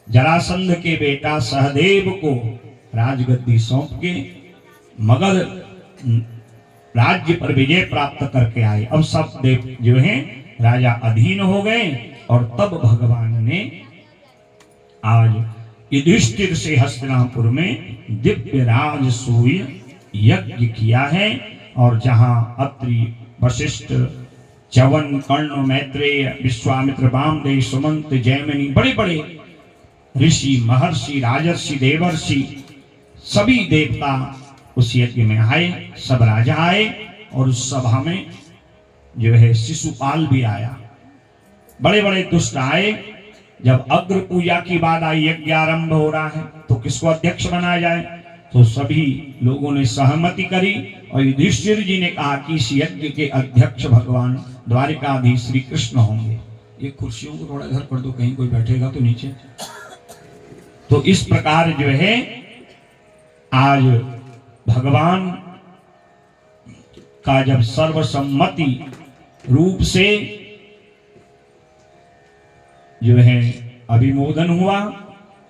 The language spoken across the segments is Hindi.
जरासंध के बेटा सहदेव को राजगद्दी सौंप के मगध राज्य पर विजय प्राप्त करके आए। अब सब देव जो हैं राजा अधीन हो गए और तब भगवान ने आज युधिष्ठिर से हस्तिनापुर में दिव्य राजसूय यज्ञ किया है। और जहां अत्रि, वशिष्ठ, च्यवन, कर्ण, मैत्रेय, विश्वामित्र, वामदेव, सुमंत, जैमिनी, बड़े बड़े ऋषि, महर्षि, राजर्षि, देवर्षि सभी देवता उस यज्ञ में आए। सब राजा आए और उस सभा में जो है शिशुपाल भी आया। बड़े बड़े दुष्ट आए। जब अग्र पूजा की बात आई, यज्ञ आरंभ हो रहा है तो किसको अध्यक्ष बनाया जाए, तो सभी लोगों ने सहमति करी और युधिष्ठिर जी ने कहा कि इस यज्ञ के अध्यक्ष भगवान द्वारिकाधीश श्री कृष्ण होंगे। ये कुर्सियों को थोड़ा इधर कर दो, कहीं कोई बैठेगा तो नीचे। तो इस प्रकार जो है आज भगवान का जब सर्वसम्मति रूप से जो है अभिमोदन हुआ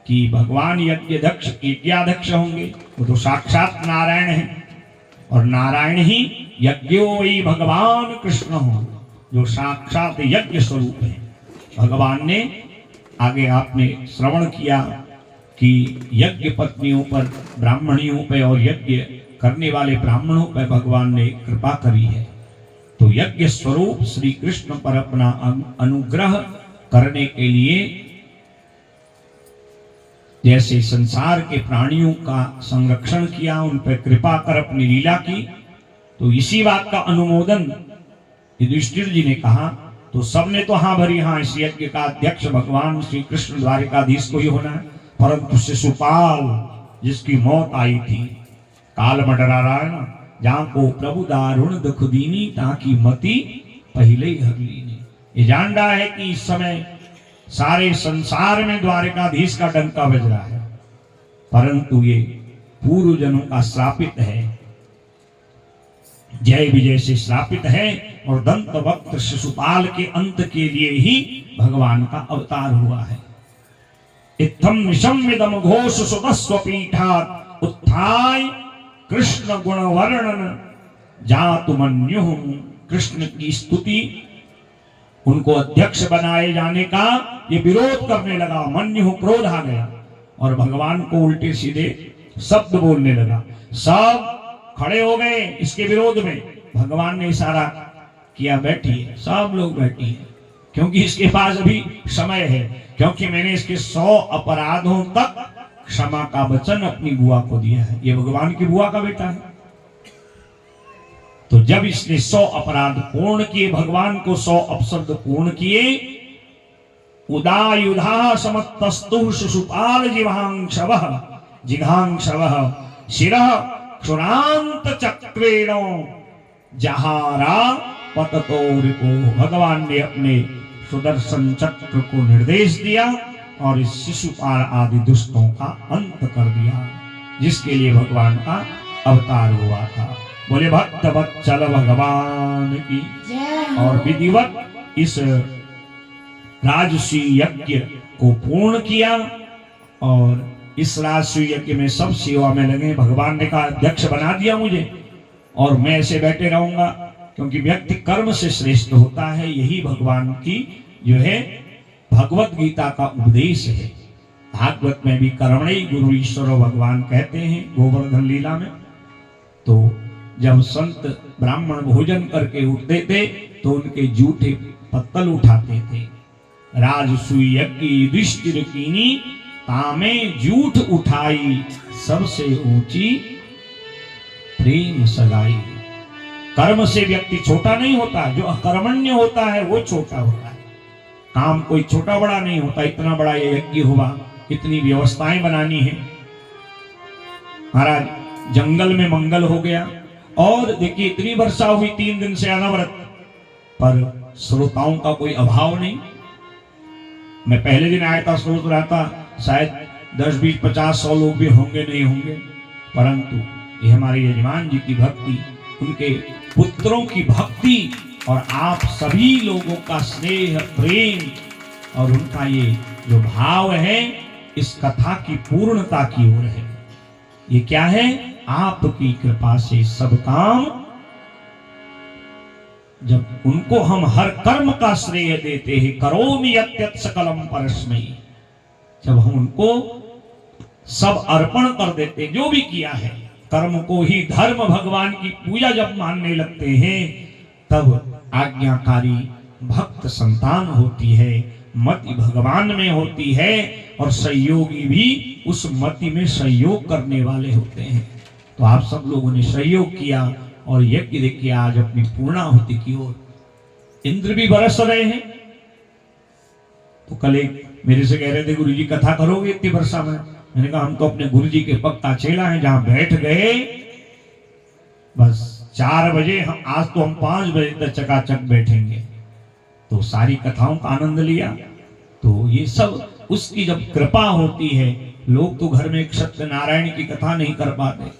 कि भगवान यज्ञाध्यक्ष होंगे, वो तो साक्षात नारायण है और नारायण ही यज्ञो वही भगवान कृष्ण हो, जो साक्षात यज्ञ स्वरूप है। भगवान ने आगे आपने श्रवण किया कि यज्ञ पत्नियों पर, ब्राह्मणियों पर और यज्ञ करने वाले ब्राह्मणों पर भगवान ने कृपा करी है। तो यज्ञ स्वरूप श्री कृष्ण पर अपना अनुग्रह करने के लिए जैसे संसार के प्राणियों का संरक्षण किया, उन पर कृपा कर अपनी लीला की, तो इसी बात का अनुमोदन युधिष्ठिर जी ने कहा। तो सबने तो हाँ भरी, हाँ इस यज्ञ का अध्यक्ष भगवान श्री कृष्ण द्वारिकाधीश को ही होना है। परंतु शिशुपाल जिसकी मौत आई थी, काल मडरा रहा है ना, जहां को प्रभु दारुण दुख दीनी ताकि मति पहले ही हर लीनी। ये जान रहा है कि इस समय सारे संसार में द्वारिकाधीश का डंका बज रहा है, परंतु ये पूर्व जनों का श्रापित है, जय विजय से श्रापित है। और दंत वक्त शिशुपाल के अंत के लिए ही भगवान का अवतार हुआ है। इत्थम निशम्यदम घोष सुतस्व पीठात् उत्थाय कृष्ण गुण वर्णन जातु मन्यु। कृष्ण की स्तुति, उनको अध्यक्ष बनाए जाने का ये विरोध करने लगा। मन्यु क्रोध आ गया और भगवान को उल्टे सीधे शब्द बोलने लगा। सब खड़े हो गए इसके विरोध में। भगवान ने इशारा किया, बैठिए, सब लोग बैठिए, क्योंकि इसके पास अभी समय है, क्योंकि मैंने इसके 100 अपराधों तक क्षमा का वचन अपनी बुआ को दिया है। ये भगवान की बुआ का बेटा है। तो जब इसने 100 अपराध पूर्ण किए, भगवान को 100 अपशब्द पूर्ण किए, उदायुधा समत्तस्तु शिशुपाल जिघांशवः शिरः क्षुरांत चक्रेण जहारा पततो रिपो। भगवान ने अपने सुदर्शन चक्र को निर्देश दिया और इस शिशुपाल आदि दुष्टों का अंत कर दिया, जिसके लिए भगवान का अवतार हुआ था। बोले भक्त वत्सल भगवान की। और विधिवत इस राजसी यज्ञ को पूर्ण किया और इस राजसी यज्ञ में सब सेवा में लगे। भगवान ने कहा अध्यक्ष बना दिया मुझे और मैं ऐसे बैठे रहूंगा, क्योंकि व्यक्ति कर्म से श्रेष्ठ होता है। यही भगवान की जो है भगवत गीता का उपदेश है। भागवत में भी कर्मणि गुरु ईश्वर भगवान कहते हैं गोवर्धन लीला में। तो जब संत ब्राह्मण भोजन करके उठते थे तो उनके जूठे पत्तल उठाते थे। राजसूय यज्ञ युधिष्ठिर कीनी तामे जूठ उठाई, सबसे ऊंची प्रेम सगाई। कर्म से व्यक्ति छोटा नहीं होता, जो अकर्मण्य होता है वो छोटा होता है। काम कोई छोटा बड़ा नहीं होता। इतना बड़ा ये यज्ञ हुआ, इतनी व्यवस्थाएं बनानी है। महाराज जंगल में मंगल हो गया और देखिए इतनी वर्षा हुई 3 दिन से अनवरत, पर श्रोताओं का कोई अभाव नहीं। मैं पहले दिन आया था, सोच रहा था शायद 10, 20, 50, 100 लोग भी होंगे, नहीं होंगे, परंतु ये हमारे यजमान जी की भक्ति, उनके पुत्रों की भक्ति और आप सभी लोगों का स्नेह प्रेम और उनका ये जो भाव है, इस कथा की पूर्णता की ओर है। ये क्या है? आपकी कृपा से सब काम, जब उनको हम हर कर्म का श्रेय देते हैं, करोमि यत्यत सकलम परस्मै, जब हम उनको सब अर्पण कर देते, जो भी किया है कर्म को ही धर्म, भगवान की पूजा जब मानने लगते हैं, तब आज्ञाकारी भक्त संतान होती है, मति भगवान में होती है, और सहयोगी भी उस मति में सहयोग करने वाले होते हैं। तो आप सब लोगों ने सहयोग किया और यज्ञ देखिए आज अपनी पूर्णाहुति की ओर। इंद्र भी बरस रहे हैं। तो कल एक मेरे से कह रहे थे, गुरुजी कथा करोगे इतनी वर्षा में? मैंने कहा हम तो अपने गुरुजी के पक्का चेला हैं, जहां बैठ गए बस 4 बजे, हम आज तो हम 5 बजे तक चकाचक बैठेंगे। तो सारी कथाओं का आनंद लिया। तो ये सब उसकी जब कृपा होती है। लोग तो घर में एक सत्यनारायण की कथा नहीं कर पाते,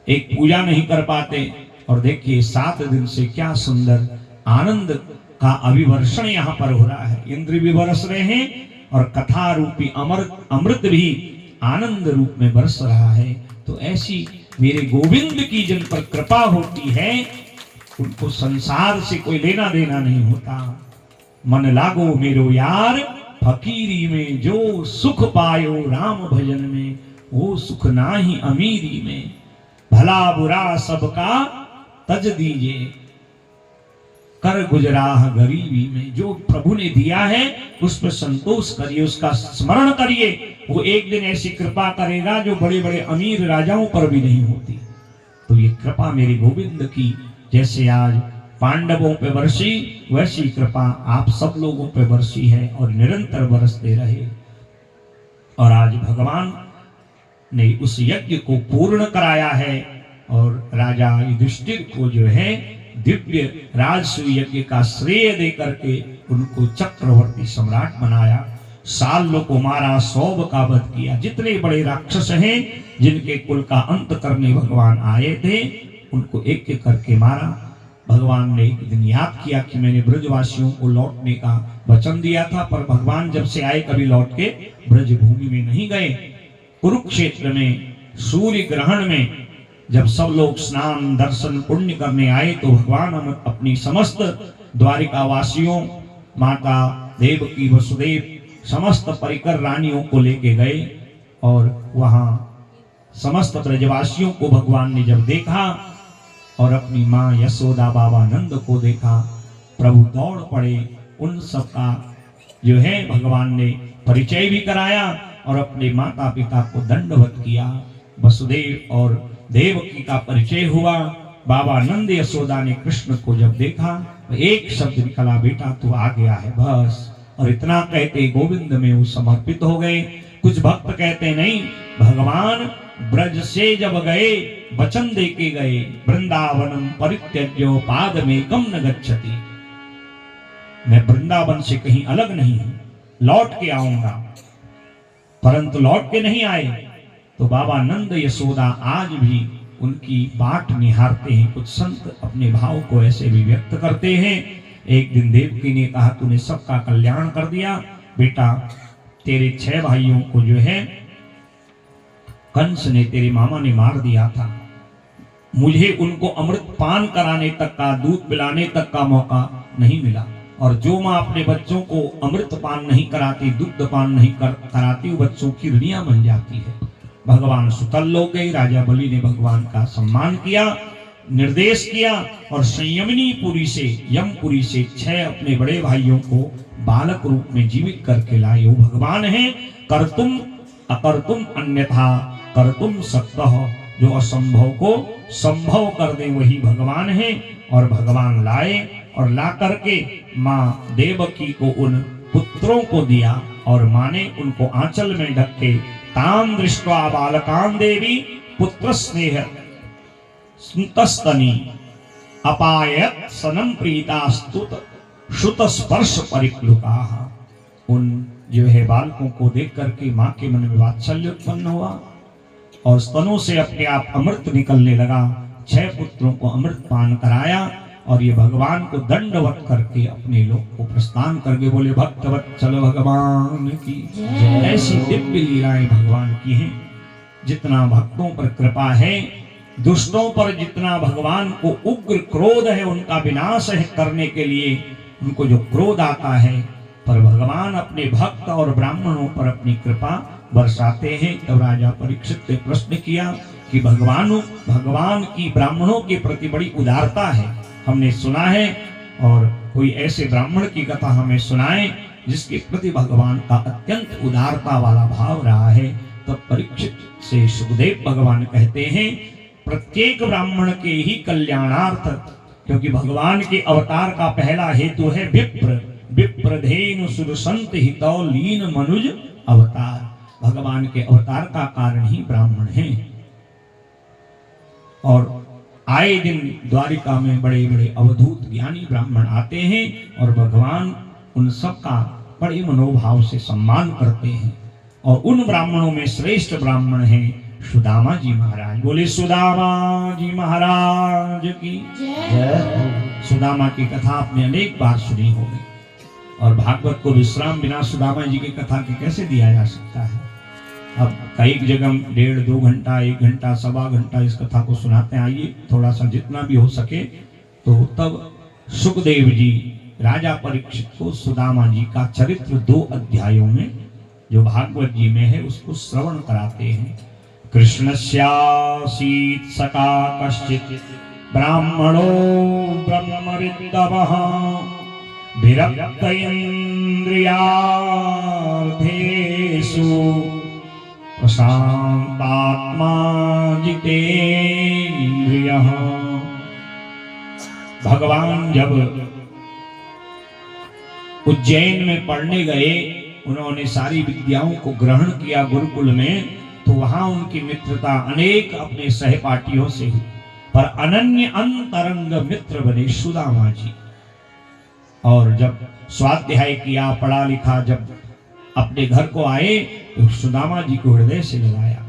एक पूजा नहीं कर पाते, और देखिए 7 दिन से क्या सुंदर आनंद का अभिवर्षण यहाँ पर हो रहा है। इंद्र भी बरस रहे हैं और कथा रूपी अमृत भी आनंद रूप में बरस रहा है। तो ऐसी मेरे गोविंद की जिन पर कृपा होती है, उनको संसार से कोई लेना देना नहीं होता। मन लागो मेरो यार फकीरी में, जो सुख पायो राम भजन में, वो सुख नाही अमीरी में। भला बुरा सबका तज दीजिए, कर गुजराह गरीबी में। जो प्रभु ने दिया है उस पर संतोष करिए, उसका स्मरण करिए। वो एक दिन ऐसी कृपा करेगा जो बड़े बड़े अमीर राजाओं पर भी नहीं होती। तो ये कृपा मेरे गोविंद की जैसे आज पांडवों पे बरसी, वैसी कृपा आप सब लोगों पे बरसी है और निरंतर बरसते रहे। और आज भगवान ने उस यज्ञ को पूर्ण कराया है और राजा युधिष्ठिर को जो है दिव्य राजसूय यज्ञ का श्रेय दे करके उनको चक्रवर्ती सम्राट बनाया। सालों को मारा, 100 का वध किया। जितने बड़े राक्षस हैं जिनके कुल का अंत करने भगवान आए थे, उनको एक एक करके मारा। भगवान ने एक दिन याद किया कि मैंने ब्रजवासियों को लौटने का वचन दिया था, पर भगवान जब से आए कभी लौट के ब्रज भूमि में नहीं गए। कुरुक्षेत्र में सूर्य ग्रहण में जब सब लोग स्नान दर्शन पुण्य करने आए, तो भगवान अपनी समस्त द्वारिका वासियों, माता देवकी, वसुदेव, समस्त परिकर रानियों को लेके गए। और वहां समस्त ब्रजवासियों को भगवान ने जब देखा और अपनी माँ यशोदा, बाबा नंद को देखा, प्रभु दौड़ पड़े। उन सब का जो है भगवान ने परिचय भी कराया और अपने माता पिता को दंडवत किया। वसुदेव और देवकी का परिचय हुआ। बाबा नंद यशोदा ने कृष्ण को जब देखा, एक शब्द निकला, बेटा तू आ गया है, बस। और इतना कहते गोविंद में वो समर्पित हो गए। कुछ भक्त कहते नहीं, भगवान ब्रज से जब गए वचन दे के गए, वृंदावनम परित्यज्य पादमेकं न गच्छति। मैं वृंदावन से कहीं अलग नहीं हूं, लौट के आऊंगा, परंतु लौट के नहीं आए। तो बाबा नंद यशोदा आज भी उनकी बाट निहारते हैं। कुछ संत अपने भाव को ऐसे भी व्यक्त करते हैं। एक दिन देवकी ने कहा, तूने सबका कल्याण कर दिया बेटा, तेरे 6 भाइयों को जो है कंस ने, तेरे मामा ने मार दिया था। मुझे उनको अमृत पान कराने तक का, दूध पिलाने तक का मौका नहीं मिला। और जो माँ अपने बच्चों को अमृत पान नहीं कराती, दुग्ध पान नहीं कराती, वो बच्चों की ऋणियां बन जाती है। भगवान सुतल हो गए। राजा बलि ने भगवान का सम्मान किया, निर्देश किया और संयमनी पुरी से, यमपुरी से 6 अपने बड़े भाइयों को बालक रूप में जीवित करके लाए। वो भगवान है। कर्तुम अकर्तुम अन्यथा कर्तुम शक्तः, जो असंभव को संभव कर दे वही भगवान है। और भगवान लाए और ला करके माँ देवकी को उन पुत्रों को दिया और माँ ने उनको आंचल में ढक के, ताम दृष्ट्वा बालकां देवी पुत्र स्नेह स्नुतस्तनी अपायत सनम प्रीतास्तुत श्रुत स्पर्श परिक्लुका। उन जो है बालकों को देख करके माँ के मन में वात्सल्य उत्पन्न हुआ और स्तनों से अपने आप अमृत निकलने लगा। 6 पुत्रों को अमृत पान कराया और ये भगवान को दंडवत करके अपने लोग को प्रस्थान करके बोले भक्तवत्सल भगवान की ऐसी दिव्य लीलाएं भगवान की हैं। जितना भक्तों पर कृपा है, दुष्टों पर जितना भगवान को उग्र क्रोध है, उनका विनाश है करने के लिए उनको जो क्रोध आता है, पर भगवान अपने भक्त और ब्राह्मणों पर अपनी कृपा बरसाते हैं। तब राजा परीक्षित ने प्रश्न किया कि भगवान की ब्राह्मणों के प्रति बड़ी उदारता है, हमने सुना है, और कोई ऐसे ब्राह्मण की कथा हमें सुनाए जिसके प्रति भगवान का अत्यंत उदारता वाला भाव रहा है। तब परीक्षित से सुखदेव भगवान कहते हैं प्रत्येक ब्राह्मण के ही कल्याणार्थ, क्योंकि भगवान के अवतार का पहला हेतु है विप्रधेनु सुरसंत हितौ लीन मनुज अवतार। भगवान के अवतार का कारण ही ब्राह्मण है। और आए दिन द्वारिका में बड़े बड़े अवधूत ज्ञानी ब्राह्मण आते हैं और भगवान उन सब का बड़े मनोभाव से सम्मान करते हैं। और उन ब्राह्मणों में श्रेष्ठ ब्राह्मण हैं सुदामा जी महाराज। बोले सुदामा जी महाराज की जय। सुदामा की कथा आपने अनेक बार सुनी होगी, और भागवत को विश्राम बिना सुदामा जी की कथा के कैसे दिया जा सकता है। अब कई जगह 1.5-2 घंटा, 1 घंटा, सवा घंटा इस कथा को सुनाते हैं। आइए थोड़ा सा जितना भी हो सके। तो तब सुखदेव जी राजा परीक्षित को सुदामा जी का चरित्र 2 अध्यायों में जो भागवत जी में है उसको श्रवण कराते हैं। कृष्णस्यासीत् सखा कश्चित् ब्राह्मणो ब्रह्मविद्वः विरक्त इन्द्रियार्थेषु प्रशान्तात्मा जितेन्द्रियः। भगवान जब उज्जैन में पढ़ने गए, उन्होंने सारी विद्याओं को ग्रहण किया गुरुकुल में, तो वहां उनकी मित्रता अनेक अपने सहपाठियों से हुई, पर अनन्य अंतरंग मित्र बने सुदामा जी। और जब स्वाध्याय किया, पढ़ा लिखा, जब अपने घर को आए तो सुदामा जी को हृदय से लगाया,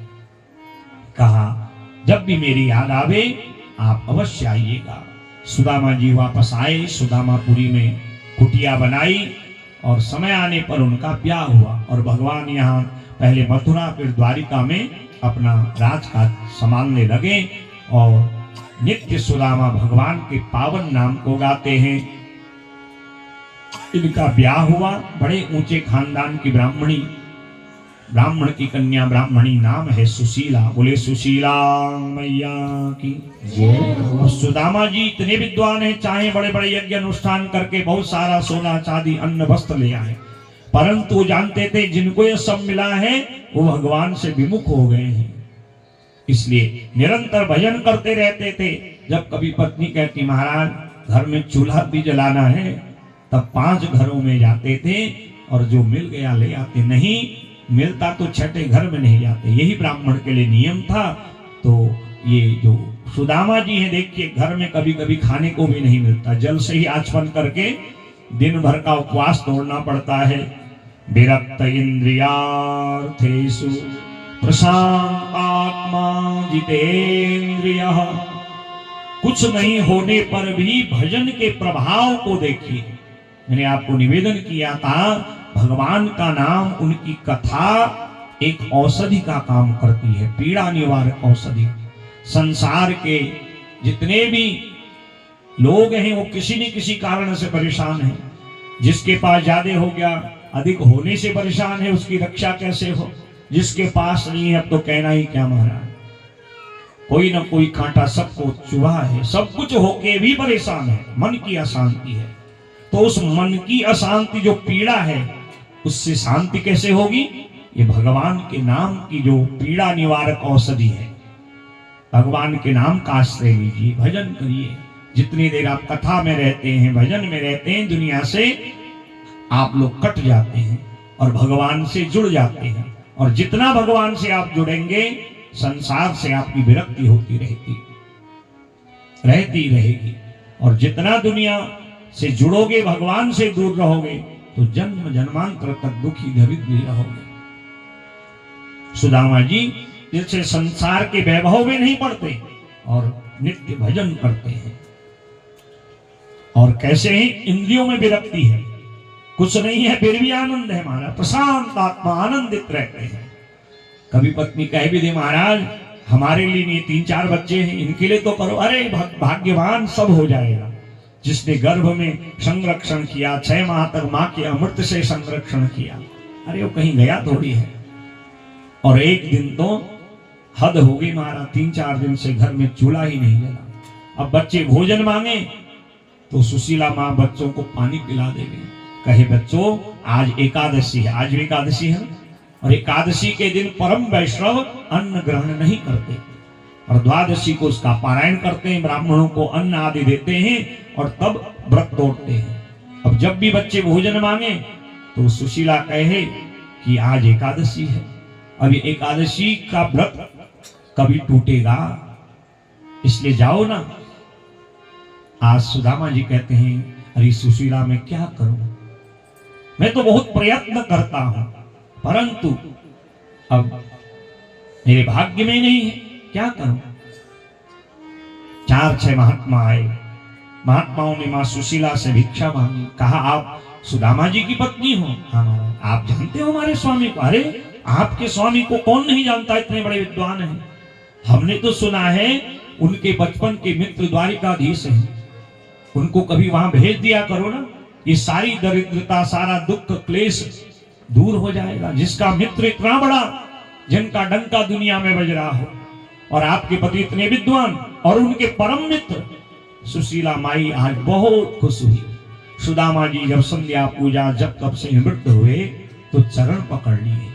कहा जब भी मेरी याद आवे आप अवश्य आइएगा। सुदामा जी वापस आए, सुदामापुरी में कुटिया बनाई और समय आने पर उनका ब्याह हुआ। और भगवान यहाँ पहले मथुरा फिर द्वारिका में अपना राजकाज संभालने लगे और नित्य सुदामा भगवान के पावन नाम को गाते हैं। इनका ब्याह हुआ, बड़े ऊंचे खानदान की ब्राह्मण की कन्या, ब्राह्मणी नाम है सुशीला। बोले सुशीला मैया की जय। सुदामा जी इतने विद्वान हैं, चाहे बड़े बड़े यज्ञ अनुष्ठान करके बहुत सारा सोना चांदी अन्न वस्त्र ले आए, परंतु जानते थे जिनको ये सब मिला है वो भगवान से विमुख हो गए हैं। इसलिए निरंतर भजन करते रहते थे। जब कभी पत्नी कहती महाराज घर में चूल्हा भी जलाना है, तब 5 घरों में जाते थे और जो मिल गया ले आते, नहीं मिलता तो छठे घर में नहीं जाते। यही ब्राह्मण के लिए नियम था। तो ये जो सुदामा जी हैं, देखिए घर में कभी कभी खाने को भी नहीं मिलता, जल से ही आचमन करके दिन भर का उपवास तोड़ना पड़ता है। विरक्त इंद्रियार्थेषु प्रशांत आत्मा जितेन्द्रियः। कुछ नहीं होने पर भी भजन के प्रभाव को देखिए। मैंने आपको निवेदन किया था, भगवान का नाम, उनकी कथा एक औषधि का काम करती है, पीड़ा निवारक औषधि। संसार के जितने भी लोग हैं वो किसी न किसी कारण से परेशान हैं। जिसके पास ज्यादा हो गया, अधिक होने से परेशान है, उसकी रक्षा कैसे हो। जिसके पास नहीं है अब तो कहना ही क्या महाराज, कोई ना कोई कांटा सबको चुभा है, सब कुछ होके भी परेशान है, मन की अशांति है। तो उस मन की अशांति जो पीड़ा है उससे शांति कैसे होगी? ये भगवान के नाम की जो पीड़ा निवारक औषधि है, भगवान के नाम का आश्रय लीजिए, भजन करिए। जितनी देर आप कथा में रहते हैं, भजन में रहते हैं, दुनिया से आप लोग कट जाते हैं और भगवान से जुड़ जाते हैं। और जितना भगवान से आप जुड़ेंगे, संसार से आपकी विरक्ति होती रहती रहेगी। और जितना दुनिया से जुड़ोगे, भगवान से दूर रहोगे, तो जन्म जन्मांतर तक दुखी दरिद्र रहोगे। सुदामा जी जैसे संसार के वैभव में नहीं पड़ते और नित्य भजन करते हैं। और कैसे ही इंद्रियों में विरक्ति है, कुछ नहीं है फिर भी आनंद है महाराज, प्रशांत आत्मा आनंदित रहते हैं। कभी पत्नी कह भी दे महाराज हमारे लिए नहीं, 3-4 बच्चे हैं इनके लिए तो करो, अरे भाग्यवान सब हो जाएगा। जिसने गर्भ में संरक्षण किया, 6 माह तक मां के अमृत से संरक्षण किया, अरे वो कहीं गया थोड़ी है। और एक दिन तो हद हो गई महाराज, 3-4 दिन से घर में चूल्हा ही नहीं जला। अब बच्चे भोजन मांगे तो सुशीला माँ बच्चों को पानी पिला देगी, कहे बच्चों आज एकादशी है, आज भी एकादशी है, और एकादशी के दिन परम वैष्णव अन्न ग्रहण नहीं करते और द्वादशी को उसका पारायण करते हैं, ब्राह्मणों को अन्न आदि देते हैं और तब व्रत तोड़ते हैं। अब जब भी बच्चे भोजन मांगे तो सुशीला कहे कि आज एकादशी है, अब एकादशी का व्रत कभी टूटेगा, इसलिए जाओ ना। आज सुदामा जी कहते हैं अरे सुशीला मैं क्या करूं, मैं तो बहुत प्रयत्न करता हूं परंतु अब मेरे भाग्य में नहीं है, क्या करूं। 4-6 महात्मा आए, महात्माओं ने मां सुशीला से भिक्षा मांगी, कहा आप सुदामा जी की पत्नी हो? हाँ, आप जानते हो हमारे स्वामी को? अरे आपके स्वामी को कौन नहीं जानता, इतने बड़े विद्वान हैं। हमने तो सुना है उनके बचपन के मित्र द्वारिकाधीश हैं, उनको कभी वहां भेज दिया करो ना, ये सारी दरिद्रता सारा दुख क्लेश दूर हो जाएगा। जिसका मित्र इतना बड़ा, जिनका डंका दुनिया में बज रहा हो, और आपके पति इतने विद्वान और उनके परम मित्र। सुशीला माई आज बहुत खुश हुई। सुदामा जी जब संध्या पूजा जब तब से निवृत्त हुए तो चरण पकड़ लिए।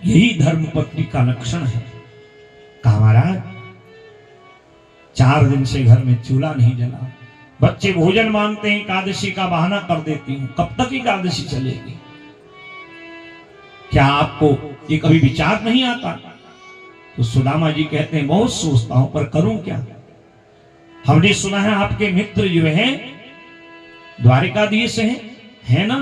यही धर्म पत्नी का लक्षण है। कहा महाराज 4 दिन से घर में चूल्हा नहीं जला, बच्चे भोजन मांगते हैं, एकादशी का बहाना कर देती हूं, कब तक एकादशी चलेगी? क्या आपको ये कभी विचार नहीं आता? तो सुदामा जी कहते हैं बहुत सोचता हूं पर करूं क्या। हमने सुना है आपके मित्र जो हैं द्वारिकाधीश है ना,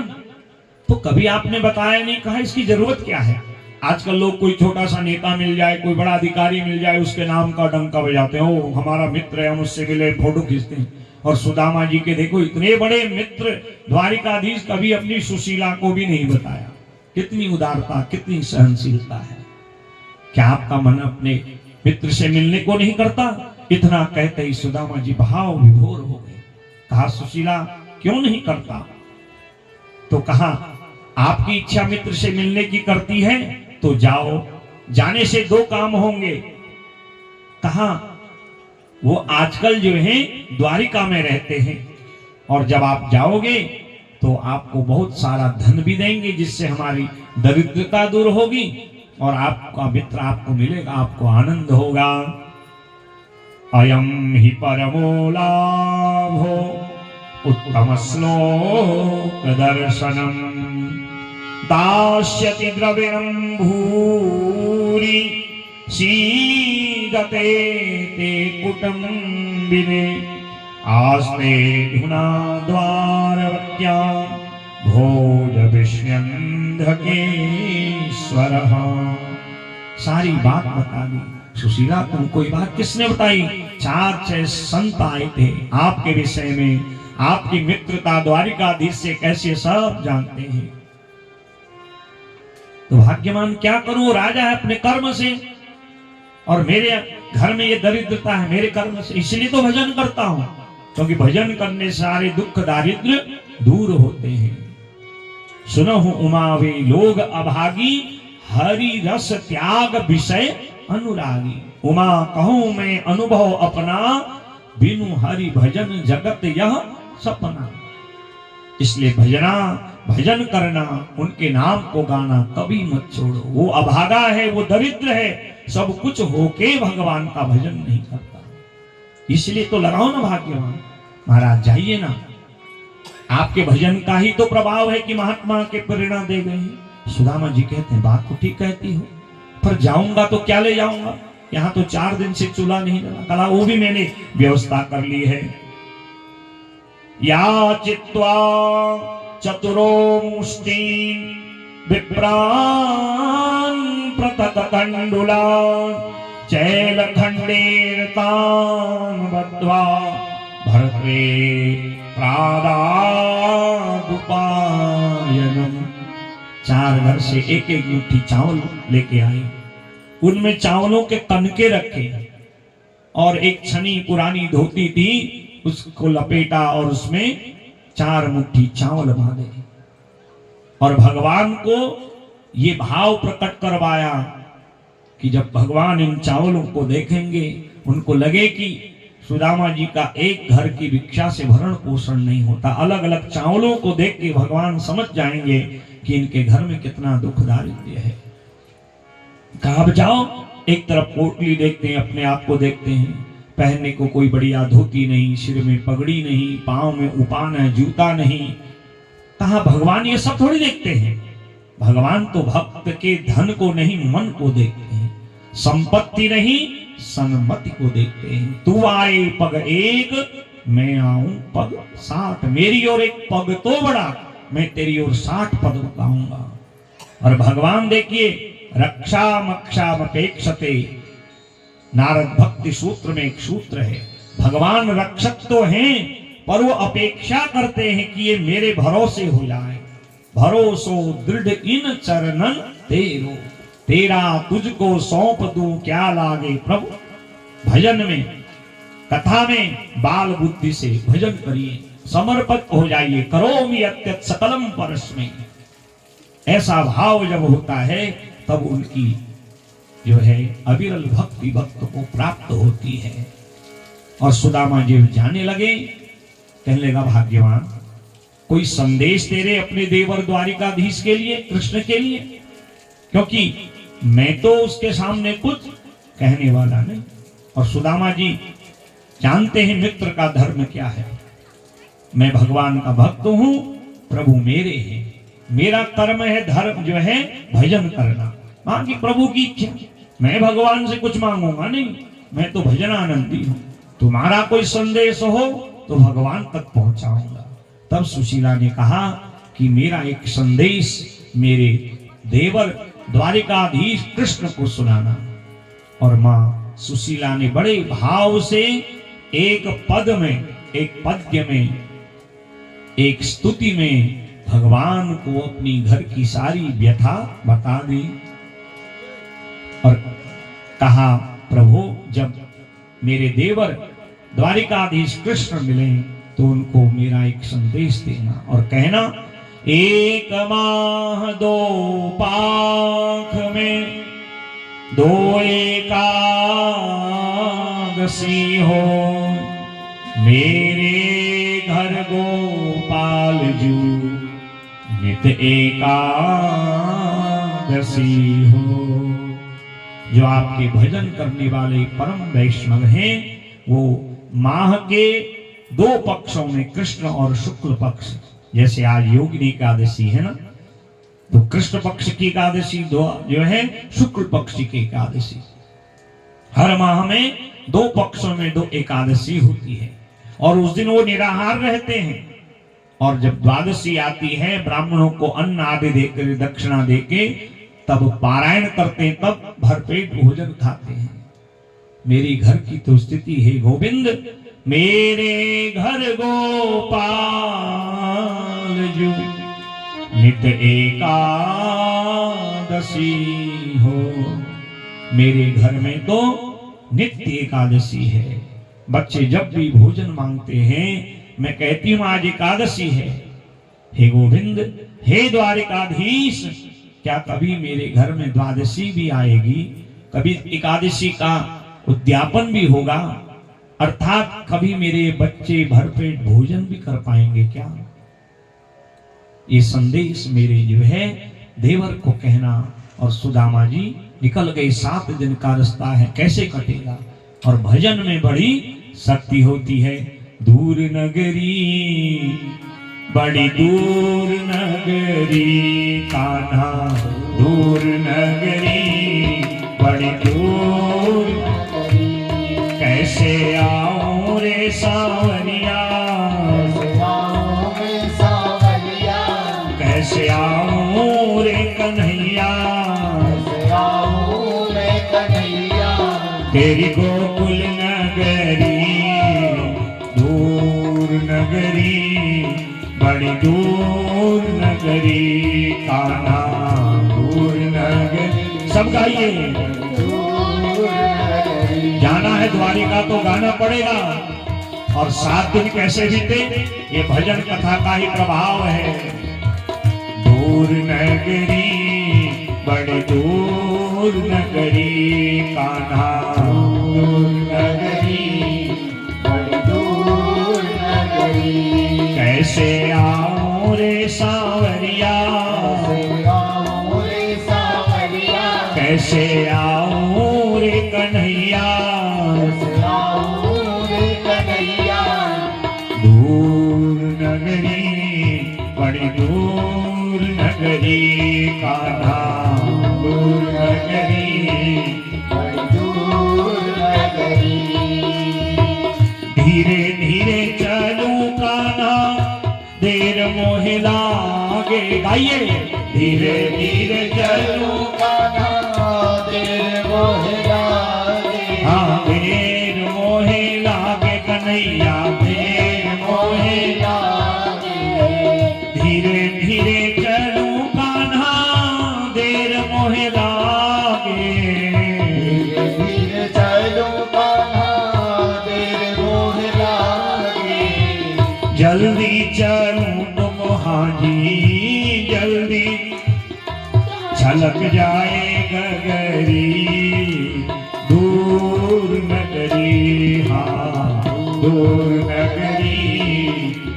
तो कभी आपने बताया नहीं, कहा इसकी जरूरत क्या है। आजकल लोग कोई छोटा सा नेता मिल जाए, कोई बड़ा अधिकारी मिल जाए, उसके नाम का डंका बजाते हैं, ओ हमारा मित्र है, हम उससे मिले, फोटो खींचते हैं। और सुदामा जी के देखो इतने बड़े मित्र द्वारिकाधीश, कभी अपनी सुशीला को भी नहीं बताया। कितनी उदारता, कितनी सहनशीलता है। क्या आपका मन अपने मित्र से मिलने को नहीं करता? इतना कहते ही सुदामा जी भाव विभोर हो गए। कहा सुशीला क्यों नहीं करता? तो कहा आपकी इच्छा मित्र से मिलने की करती है तो जाओ, जाने से 2 काम होंगे। कहा वो आजकल जो है द्वारिका में रहते हैं, और जब आप जाओगे तो आपको बहुत सारा धन भी देंगे, जिससे हमारी दरिद्रता दूर होगी और आपका मित्र आपको मिलेगा, आपको आनंद होगा। अयम ही परमो लाभो उत्तम श्लोक दर्शनम दास्यति द्रविणं भूरि सीदते ते कुटुम्बिने आस्ते धुना द्वारवत्या भोज विष्ण्यन्धकेश्वरः। सारी बात बता दी। सुशीला तुमको ये बात किसने बताई? 4-6 संत आए थे आपके विषय में, आपकी मित्रता द्वारिकाधीश से कैसे सब जानते हैं। तो भाग्यवान क्या करूं, राजा है अपने कर्म से, और मेरे घर में ये दरिद्रता है मेरे कर्म से, इसलिए तो भजन करता हूं, क्योंकि भजन करने से सारे दुख दारिद्र दूर होते हैं। सुनो उमा वे लोग अभागी, हरि रस त्याग विषय अनुरागी। उमा कहूं मैं अनुभव अपना, बिनु हरि भजन जगत यह सपना। इसलिए भजन करना, उनके नाम को गाना कभी मत छोड़ो। वो अभागा है, वो दरिद्र है, सब कुछ होके भगवान का भजन नहीं करता, इसलिए तो लगाओ ना भाग्यवान। महाराज जाइए ना, आपके भजन का ही तो प्रभाव है कि महात्मा के प्रेरणा दे गए हैं। सुदामा जी कहते हैं बात तो ठीक कहती हो, पर जाऊंगा तो क्या ले जाऊंगा, यहाँ तो 4 दिन से चूल्हा नहीं जला। कला वो भी मैंने व्यवस्था कर ली है। या चित्वा चतुरो मुष्टि विप्रान प्रतत कंडुला चैल खंडेर तान बद्वा भरते प्रादादुपायनम। 4 घर से एक एक मुट्ठी चावल लेके आए, उनमें चावलों के तनके रखे और एक छनी पुरानी धोती थी उसको लपेटा और उसमें 4 मुट्ठी चावल बांधे और भगवान को ये भाव प्रकट करवाया कि जब भगवान इन चावलों को देखेंगे उनको लगे कि सुदामा जी का एक घर की भिक्षा से भरण पोषण नहीं होता। अलग अलग चावलों को देख के भगवान समझ जाएंगे कि इनके घर में कितना दुख दारिद्र्य है। कहा जाओ, एक तरफ पोटली देखते हैं, अपने आप को देखते हैं, पहनने को कोई बढ़िया धोती नहीं, सिर में पगड़ी नहीं, पांव में उपान है, जूता नहीं। कहा भगवान ये सब थोड़ी देखते हैं। भगवान तो भक्त के धन को नहीं मन को देखते हैं, संपत्ति नहीं सन्मति को देखते हैं। तू आए पग एक मैं आऊं पग 60, मेरी ओर एक पग तो बड़ा, मैं तेरी ओर 60 पग लगाऊंगा। और भगवान देखिए रक्षा मक्षा अपेक्षते, नारद भक्ति सूत्र में एक सूत्र है, भगवान रक्षक तो हैं पर वो अपेक्षा करते हैं कि ये मेरे भरोसे हो जाए। भरोसो दृढ़ इन चरणन तेरो, तेरा तुझको सौंप दूं क्या लागे प्रभु। भजन में कथा में बाल बुद्धि से भजन करिए, समर्पित हो जाइए। करोमि अत्यंत सकलम परस्मै, ऐसा भाव जब होता है तब उनकी जो है अविरल भक्ति भक्त को प्राप्त होती है। और सुदामा जी जाने लगे, कहने लगा भाग्यवान कोई संदेश तेरे अपने देवर द्वारिकाधीश के लिए, कृष्ण के लिए, क्योंकि मैं तो उसके सामने कुछ कहने वाला नहीं। और सुदामा जी जानते हैं मित्र का धर्म क्या है। मैं भगवान का भक्त हूं, प्रभु मेरे हैं, मेरा कर्म है धर्म जो है भजन करना, बाकी प्रभु की इच्छा। मैं भगवान से कुछ मांगूंगा नहीं, मैं तो भजनानंदी हूं। तुम्हारा कोई संदेश हो तो भगवान तक पहुंचाऊंगा। तब सुशीला ने कहा कि मेरा एक संदेश मेरे देवर द्वारिकाधीश कृष्ण को सुनाना। और मां सुशीला ने बड़े भाव से एक पद में, एक पद्य में, एक स्तुति में भगवान को अपनी घर की सारी व्यथा बता दी और कहा प्रभु जब मेरे देवर द्वारिकाधीश कृष्ण मिले तो उनको मेरा एक संदेश देना और कहना, 1 माह 2 पाख में 2 एकादशी हो, मेरे घर गोपाल जू नित एकादशी हो। जो आपके भजन करने वाले परम वैष्णव हैं वो माह के 2 पक्षों में, कृष्ण और शुक्ल पक्ष, जैसे आज योगिनी एकादशी है ना, तो कृष्ण पक्ष की एकादशी जो है, शुक्ल पक्ष की एकादशी, हर माह में 2 पक्षों में 2 एकादशी होती है। और उस दिन वो निराहार रहते हैं और जब द्वादशी आती है ब्राह्मणों को अन्न आदि देकर दक्षिणा देके तब पारायण करते हैं, तब भरपेट भोजन खाते हैं। मेरी घर की तो स्थिति है गोविंद, मेरे घर गोपाल जू नित एकादशी हो। मेरे घर में तो नित्य एकादशी है। बच्चे जब भी भोजन मांगते हैं मैं कहती हूं आज एकादशी है। हे गोविंद, हे द्वारिकाधीश, क्या कभी मेरे घर में द्वादशी भी आएगी, कभी एकादशी का उद्यापन भी होगा, अर्थात कभी मेरे बच्चे भरपेट भोजन भी कर पाएंगे क्या? ये संदेश मेरे जो है देवर को कहना। और सुदामा जी निकल गए, 7 दिन का रास्ता है, कैसे कटेगा? और भजन में बड़ी शक्ति होती है। दूर नगरी, बड़ी दूर नगरी, कान्हा दूर नगरी, बड़ी दूर, कैसे आऊं रे सावरिया, कैसे आऊं रे कन्हैया, तेरी गोकुल नगरी दूर बड़ी दूर नगरी कान्हा दूर नगरी। सब गाइए। जाना है द्वारिका तो गाना पड़ेगा। और 7 दिन कैसे बीते, ये भजन कथा का ही प्रभाव है। दूर नगरी बड़ी दूर नगरी कान्हा दूर नगरी बड़ी दूर नगरी। कैसे आऊं रे सांवरिया, कैसे आऊं रे कन्हैया, दूर नगरी बड़ी दूर नगरी कान्हा दूर नगरी बड़ी दूर नगरी। धीरे धीरे चलूं कान्हा देर मोहे लागे। गाइए। धीरे धीरे चलूं कान्हा देर मोहे लागे। हाँ देर मोहे लागे कन्हैया देर मोहे लागे। धीरे धीरे चलूं कान्हा देर मोहे लागे। धीरे धीरे चलूं कान्हा देर मोहे लागे। जल्दी चलूं तुम हाजी जल्दी छलक जाए गगरी दूर नगरी। हाँ दूर नगरी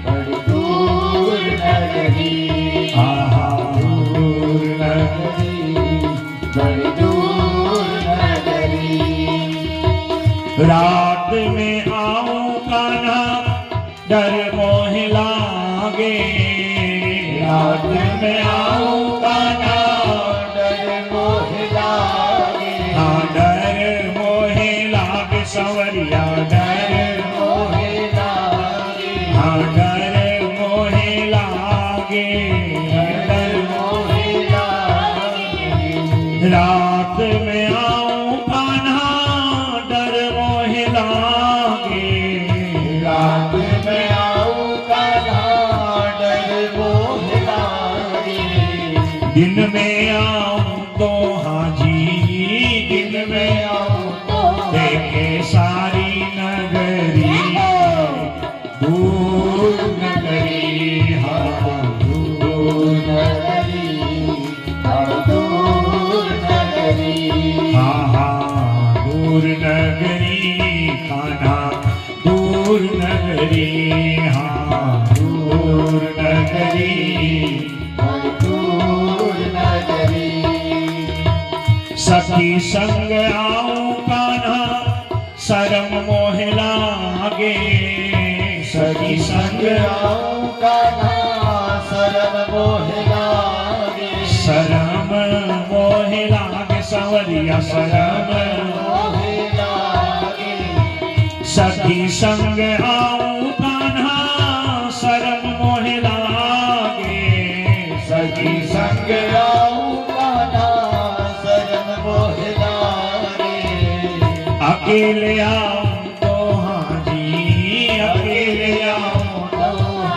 बड़ी दूर नगरी। हाँ दूर नगरी बड़ी दूर नगरी। रात में आऊं कान्हा डर मोहे लागे। रात में आऊं कान्हा डर मोहे लागे। हाँ डर मोहे लागे संवरिया डर मोहे लागे। हाँ डर मोहे लागे डर मोहे लागे। रात में आऊं कान्हा डर मोहे लागे। रात में आऊं कान्हा डर मोहे लागे। दिन में आऊं तो हाजी दिन में आऊं तो देखे सारी नगरी दूर नगरी। हाँ दूर नगरी दूर नगरी। हाँ हाँ दूर नगरी कान्हा दूर नगरी। हाँ दूर नगरी दूर नगरी। सखी संग आऊं कान्हा शरम मोहे लागे। सखी संग आऊं कान्हा शरम मोहे लागे। शरम मोहे लागे संवरिया शरम मोहे लागे। सखी संग आऊं कान्हा शरम मोहे लागे। सखी संग आऊं कान्हा शरम मोहे लागे। अकेले आऊं तो हाजी अकेले आऊं तो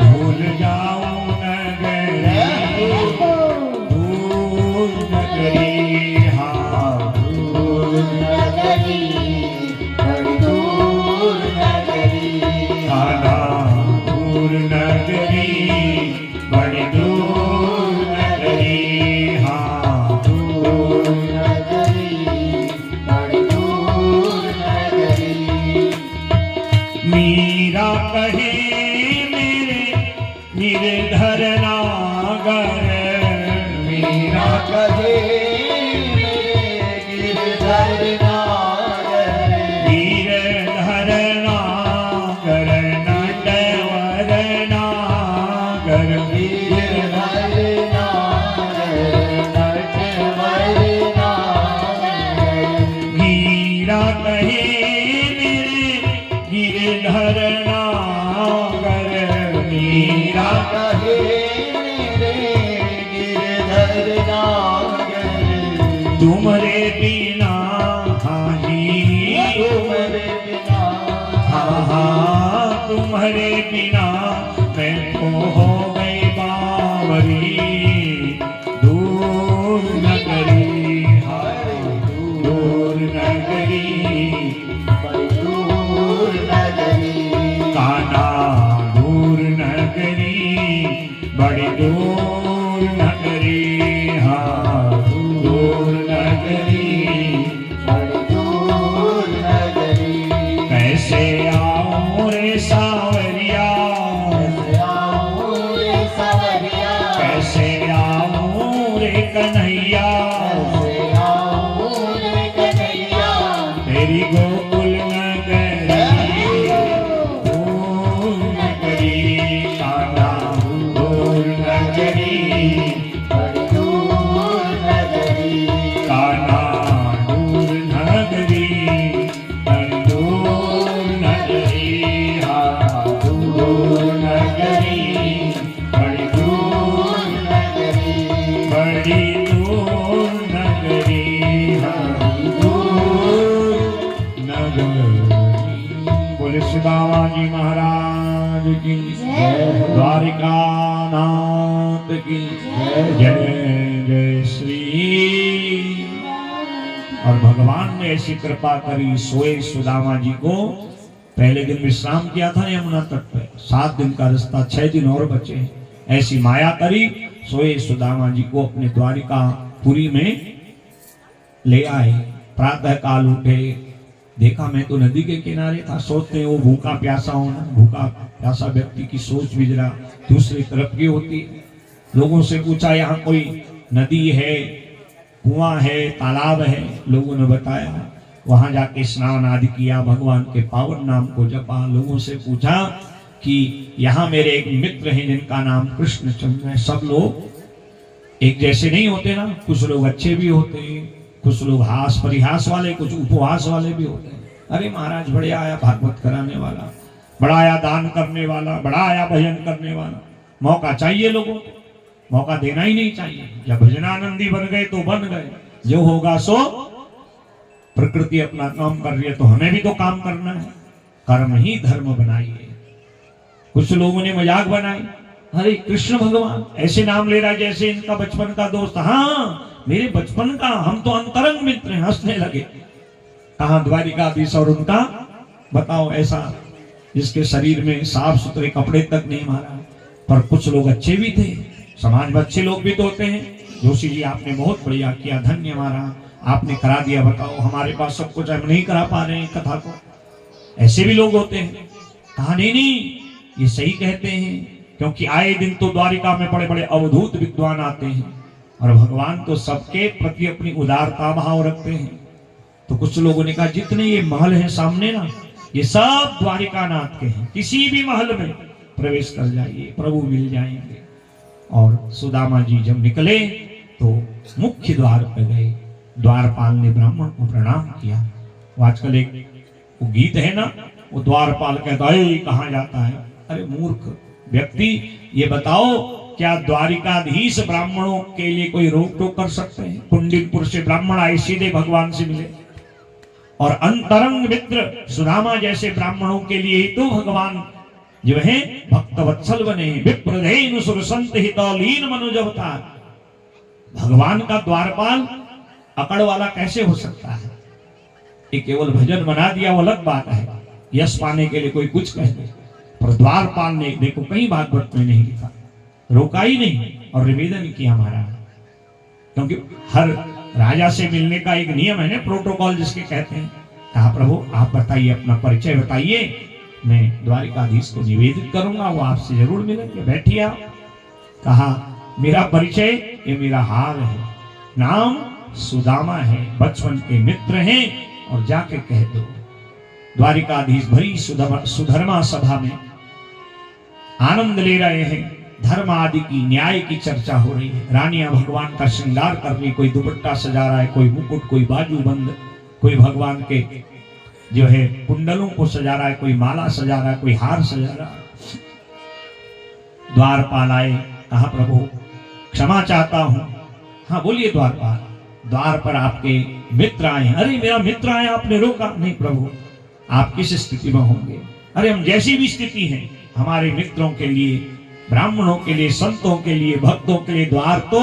भूल जाऊं नगरी दूर नगरी। हाँ दूर नगरी बड़ी दूर नगरी। कान्हा दूर नगरी बड़ी दूर नगरी। हाँ दूर नगरी बड़ी दूर नगरी। मीरा कहे मेरे निर्धर नागर। मीरा कहे मेरे निर्धर नागर। गिरधर नागर नटवर नागर। गिरधर नागर नटवर नागर। मीरा कहे मेरे गिरधर नागर। मीरा कहे मेरे गिरधर नागर। तुम्हारे बिना हाजी तुम्हारे बिना। हाँ हाँ तुम्हारे बिना मैं तो हो गई सुदामा जी महाराज की द्वारिका नाथ की जय जय श्री। और भगवान ने ऐसी कृपा करी, सोए सुदामा जी को पहले दिन विश्राम किया था यमुना तट पे, 7 दिन का रास्ता, 6 दिन और बचे। ऐसी माया करी, सोए सुदामा जी को अपने द्वारिका पुरी में ले आए। प्रातः काल उठे, देखा मैं तो नदी के किनारे था। सोचते हैं वो भूखा प्यासा होना, भूखा प्यासा व्यक्ति की सोच भी जरा दूसरी तरफ की होती है। लोगों से पूछा यहाँ कोई नदी है, कुआं है, तालाब है? लोगों ने बताया। वहां जाके स्नान आदि किया, भगवान के पावन नाम को जपा। लोगों से पूछा कि यहाँ मेरे एक मित्र हैं जिनका नाम कृष्णचंद्र है। सब लोग एक जैसे नहीं होते ना, कुछ लोग अच्छे भी होते हैं, कुछ लोग हास परिहास वाले, कुछ उपवास वाले भी होते हैं। अरे महाराज बड़ा आया भागवत कराने वाला, बड़ा आया दान करने वाला, बड़ा आया भजन करने वाला। मौका चाहिए लोगों को, मौका देना ही नहीं चाहिए। जब भजनानंदी बन गए तो बन गए, जो होगा सो। प्रकृति अपना काम कर रही है तो हमें भी तो काम करना है। कर्म ही धर्म बनाइए। कुछ लोगों ने मजाक बनाई, अरे कृष्ण भगवान ऐसे नाम ले रहा है जैसे इनका बचपन का दोस्त। हाँ मेरे बचपन का, हम तो अंतरंग मित्र हैं। हंसने लगे। कहा द्वारिकाधीश और उनका बताओ, ऐसा जिसके शरीर में साफ सुथरे कपड़े तक नहीं मारा। पर कुछ लोग अच्छे भी थे, समाज में अच्छे लोग भी तो होते हैं। जोशी जी आपने बहुत बढ़िया किया, धन्य हमारा, आपने करा दिया। बताओ हमारे पास सब कुछ, हम नहीं करा पा रहे हैं कथा को। ऐसे भी लोग होते हैं। कहा नहीं ये सही कहते हैं, क्योंकि आए दिन तो द्वारिका में बड़े बड़े अवधूत विद्वान आते हैं और भगवान तो सबके प्रति अपनी उदारता भाव रखते हैं। तो कुछ लोगों ने कहा जितने ये महल हैं सामने ना, ये सब द्वारिका नाथ के हैं। किसी भी महल में प्रवेश कर जाइए, प्रभु मिल जाएंगे। और सुदामा जी जब निकले तो मुख्य द्वार पर गए। द्वारपाल ने ब्राह्मण को प्रणाम किया। वो आजकल एक वो गीत है ना, वो द्वारपाल कहता है कहाँ जाता है। अरे मूर्ख व्यक्ति, ये बताओ क्या द्वारिकाधीश ब्राह्मणों के लिए कोई रोक टोक कर सकते हैं? कुंडिलपुर से ब्राह्मण आए, सीधे भगवान से मिले। और अंतरंग मित्र सुदामा जैसे ब्राह्मणों के लिए ही तो भगवान जो है भक्त वत्सल बने। विप्रधेनु सुर संत हितौलीन मनुज अवतार। भगवान का द्वारपाल अकड़ वाला कैसे हो सकता है? ये केवल भजन बना दिया वो अलग बात है, यश पाने के लिए कोई कुछ कह दे। पर द्वारपाल ने देखो कहीं भागवत में नहीं लिखा, रोका ही नहीं और निवेदन किया महाराज। क्योंकि हर राजा से मिलने का एक नियम है ना, प्रोटोकॉल जिसके कहते हैं। कहा प्रभु आप बताइए, अपना परिचय बताइए, मैं द्वारिकाधीश को निवेदित करूंगा, वो आपसे जरूर मिलेंगे, बैठिए आप। कहा मेरा परिचय ये मेरा हाल है, नाम सुदामा है, बचपन के मित्र हैं, और जाके कह दो। द्वारिकाधीश भरी सुधर्मा सभा में आनंद ले रहे हैं। धर्म आदि की, न्याय की चर्चा हो रही है। रानियां भगवान का श्रृंगार कर रही, कोई दुपट्टा सजा रहा है, कोई मुकुट, कोई बाजूबंद, कोई भगवान के जो है कुंडलों को सजा रहा है, कोई माला सजा रहा है, कोई हार सजा रहा है। द्वारपाल आए, कहा प्रभु क्षमा चाहता हूं। हाँ बोलिए द्वारपाल, द्वार पर आपके मित्र आए हैं। अरे मेरा मित्र आया, आपने रोका नहीं? प्रभु आप किस स्थिति में होंगे? अरे हम जैसी भी स्थिति हैं, हमारे मित्रों के लिए, ब्राह्मणों के लिए, संतों के लिए, भक्तों के लिए द्वार तो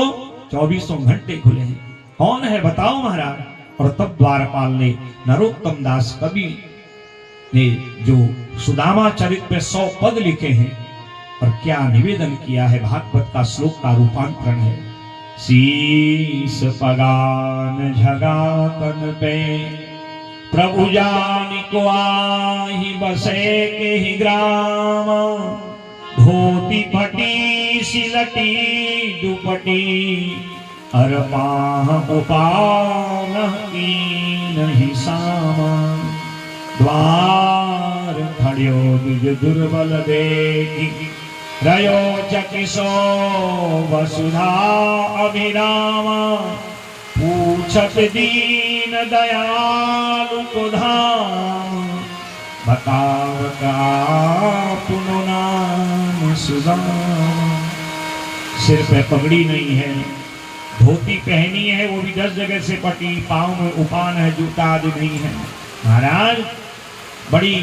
24 घंटे खुले हैं। कौन है बताओ महाराज। और तब द्वारपाल ने, नरोत्तम दास कवि ने जो सुदामा चरित पे 100 पद लिखे हैं और क्या निवेदन किया है, भागवत का श्लोक का रूपांतरण है। शीस पगान झगातन पे प्रभु जान को आही बसे के ही ग्राम। धोती फटी सिलटी दुपटी अरपाह उपान की नहीं सामा। द्वार खड़ियो दुज दुर्बल देखी रयो चकिसो वसुधा अभिरामा। पूछत दीन दयालु को धाम बताव का पुनो नाम सुदामा। सिर पे पगड़ी नहीं है, धोती पहनी है वो भी 10 जगह से पटी, पाँव में उपान है, जूता आदि नहीं है। महाराज बड़ी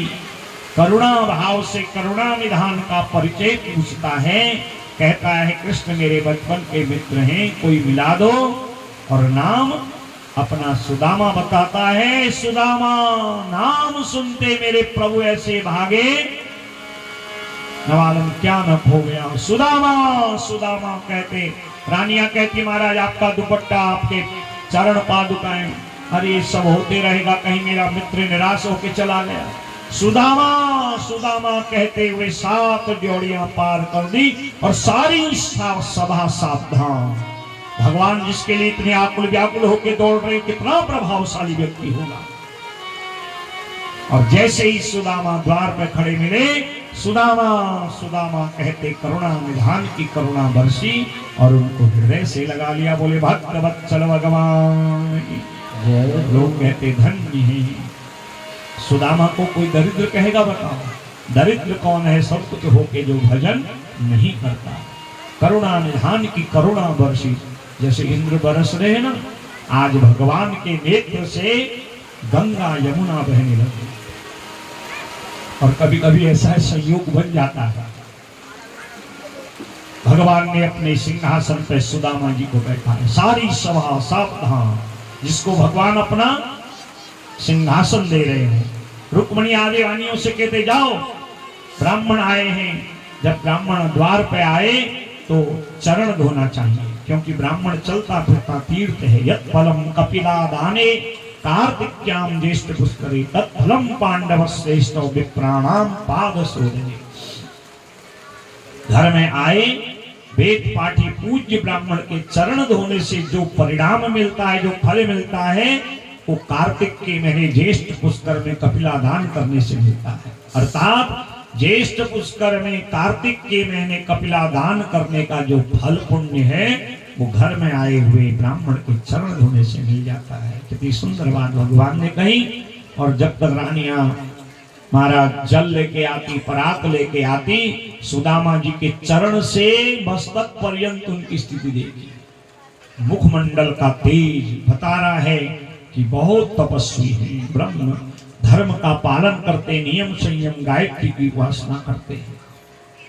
करुणा भाव से करुणा निधान का परिचय पूछता है। कहता है कृष्ण मेरे बचपन के मित्र हैं, कोई मिला दो। और नाम अपना सुदामा बताता है। सुदामा नाम सुनते मेरे प्रभु ऐसे भागे, न मालूम क्या न खो गया। सुदामा सुदामा कहते, रानियां कहती महाराज आपका दुपट्टा, आपके चरण पादुकाएं, अरे ये सब होते रहेगा, कहीं मेरा मित्र निराश होके चला गया। सुदामा सुदामा कहते हुए 7 जोड़ियां पार कर दी और सारी सभा सावधान। भगवान जिसके लिए इतने आकुल व्याकुल होकर दौड़ रहे, कितना प्रभावशाली व्यक्ति होगा। और जैसे ही सुदामा द्वार पर खड़े मिले, सुदामा सुदामा कहते करुणा निधान की करुणा बरसी और उनको हृदय से लगा लिया। बोले भक्त वत्सल भगवान। लोग कहते धन्य है। सुदामा को कोई दरिद्र कहेगा? बताओ दरिद्र कौन है? सब कुछ होके जो भजन नहीं करता। करुणा निधान की करुणा बरसी, जैसे इंद्र बरस रहे हैं ना, आज भगवान के नेत्र से गंगा यमुना बहने लगी। और कभी कभी ऐसा संयोग बन जाता है, भगवान ने अपने सिंहासन पर सुदामा जी को बैठा है, सारी सभा सावधान, जिसको भगवान अपना सिंहासन दे रहे हैं। रुक्मणी आदि रानियों से कहते जाओ ब्राह्मण आए हैं। जब ब्राह्मण द्वार पे आए तो चरण धोना चाहिए, क्योंकि ब्राह्मण चलता फिरता तीर्थ है। यत् फलम कपिला दाने कार्तिक्याम ज्येष्ठ पुष्करे तत्फलम पांडव श्रेष्ठ विप्राणाम पाद शोधने। घर में आए वेद पाठी पूज्य ब्राह्मण के चरण धोने से जो परिणाम मिलता है, जो फल मिलता है, वो कार्तिक के महीने ज्येष्ठ पुष्कर में कपिला दान करने से मिलता है। अर्थात ज्येष्ठ पुष्कर में कार्तिक के महीने कपिला दान करने का जो फल पुण्य है, वो घर में आए हुए ब्राह्मण के चरण धोने से मिल जाता है। कितनी सुंदर बात भगवान ने कही। और जब तक रानियां महाराज जल लेके आती, परात लेके आती, सुदामा जी के चरण से मस्तक पर्यंत उनकी स्थिति देखी। मुखमंडल का तेज बता रहा है कि बहुत तपस्वी है, ब्रह्म धर्म का पालन करते, नियम संयम गायत्री की उपासना करते हैं,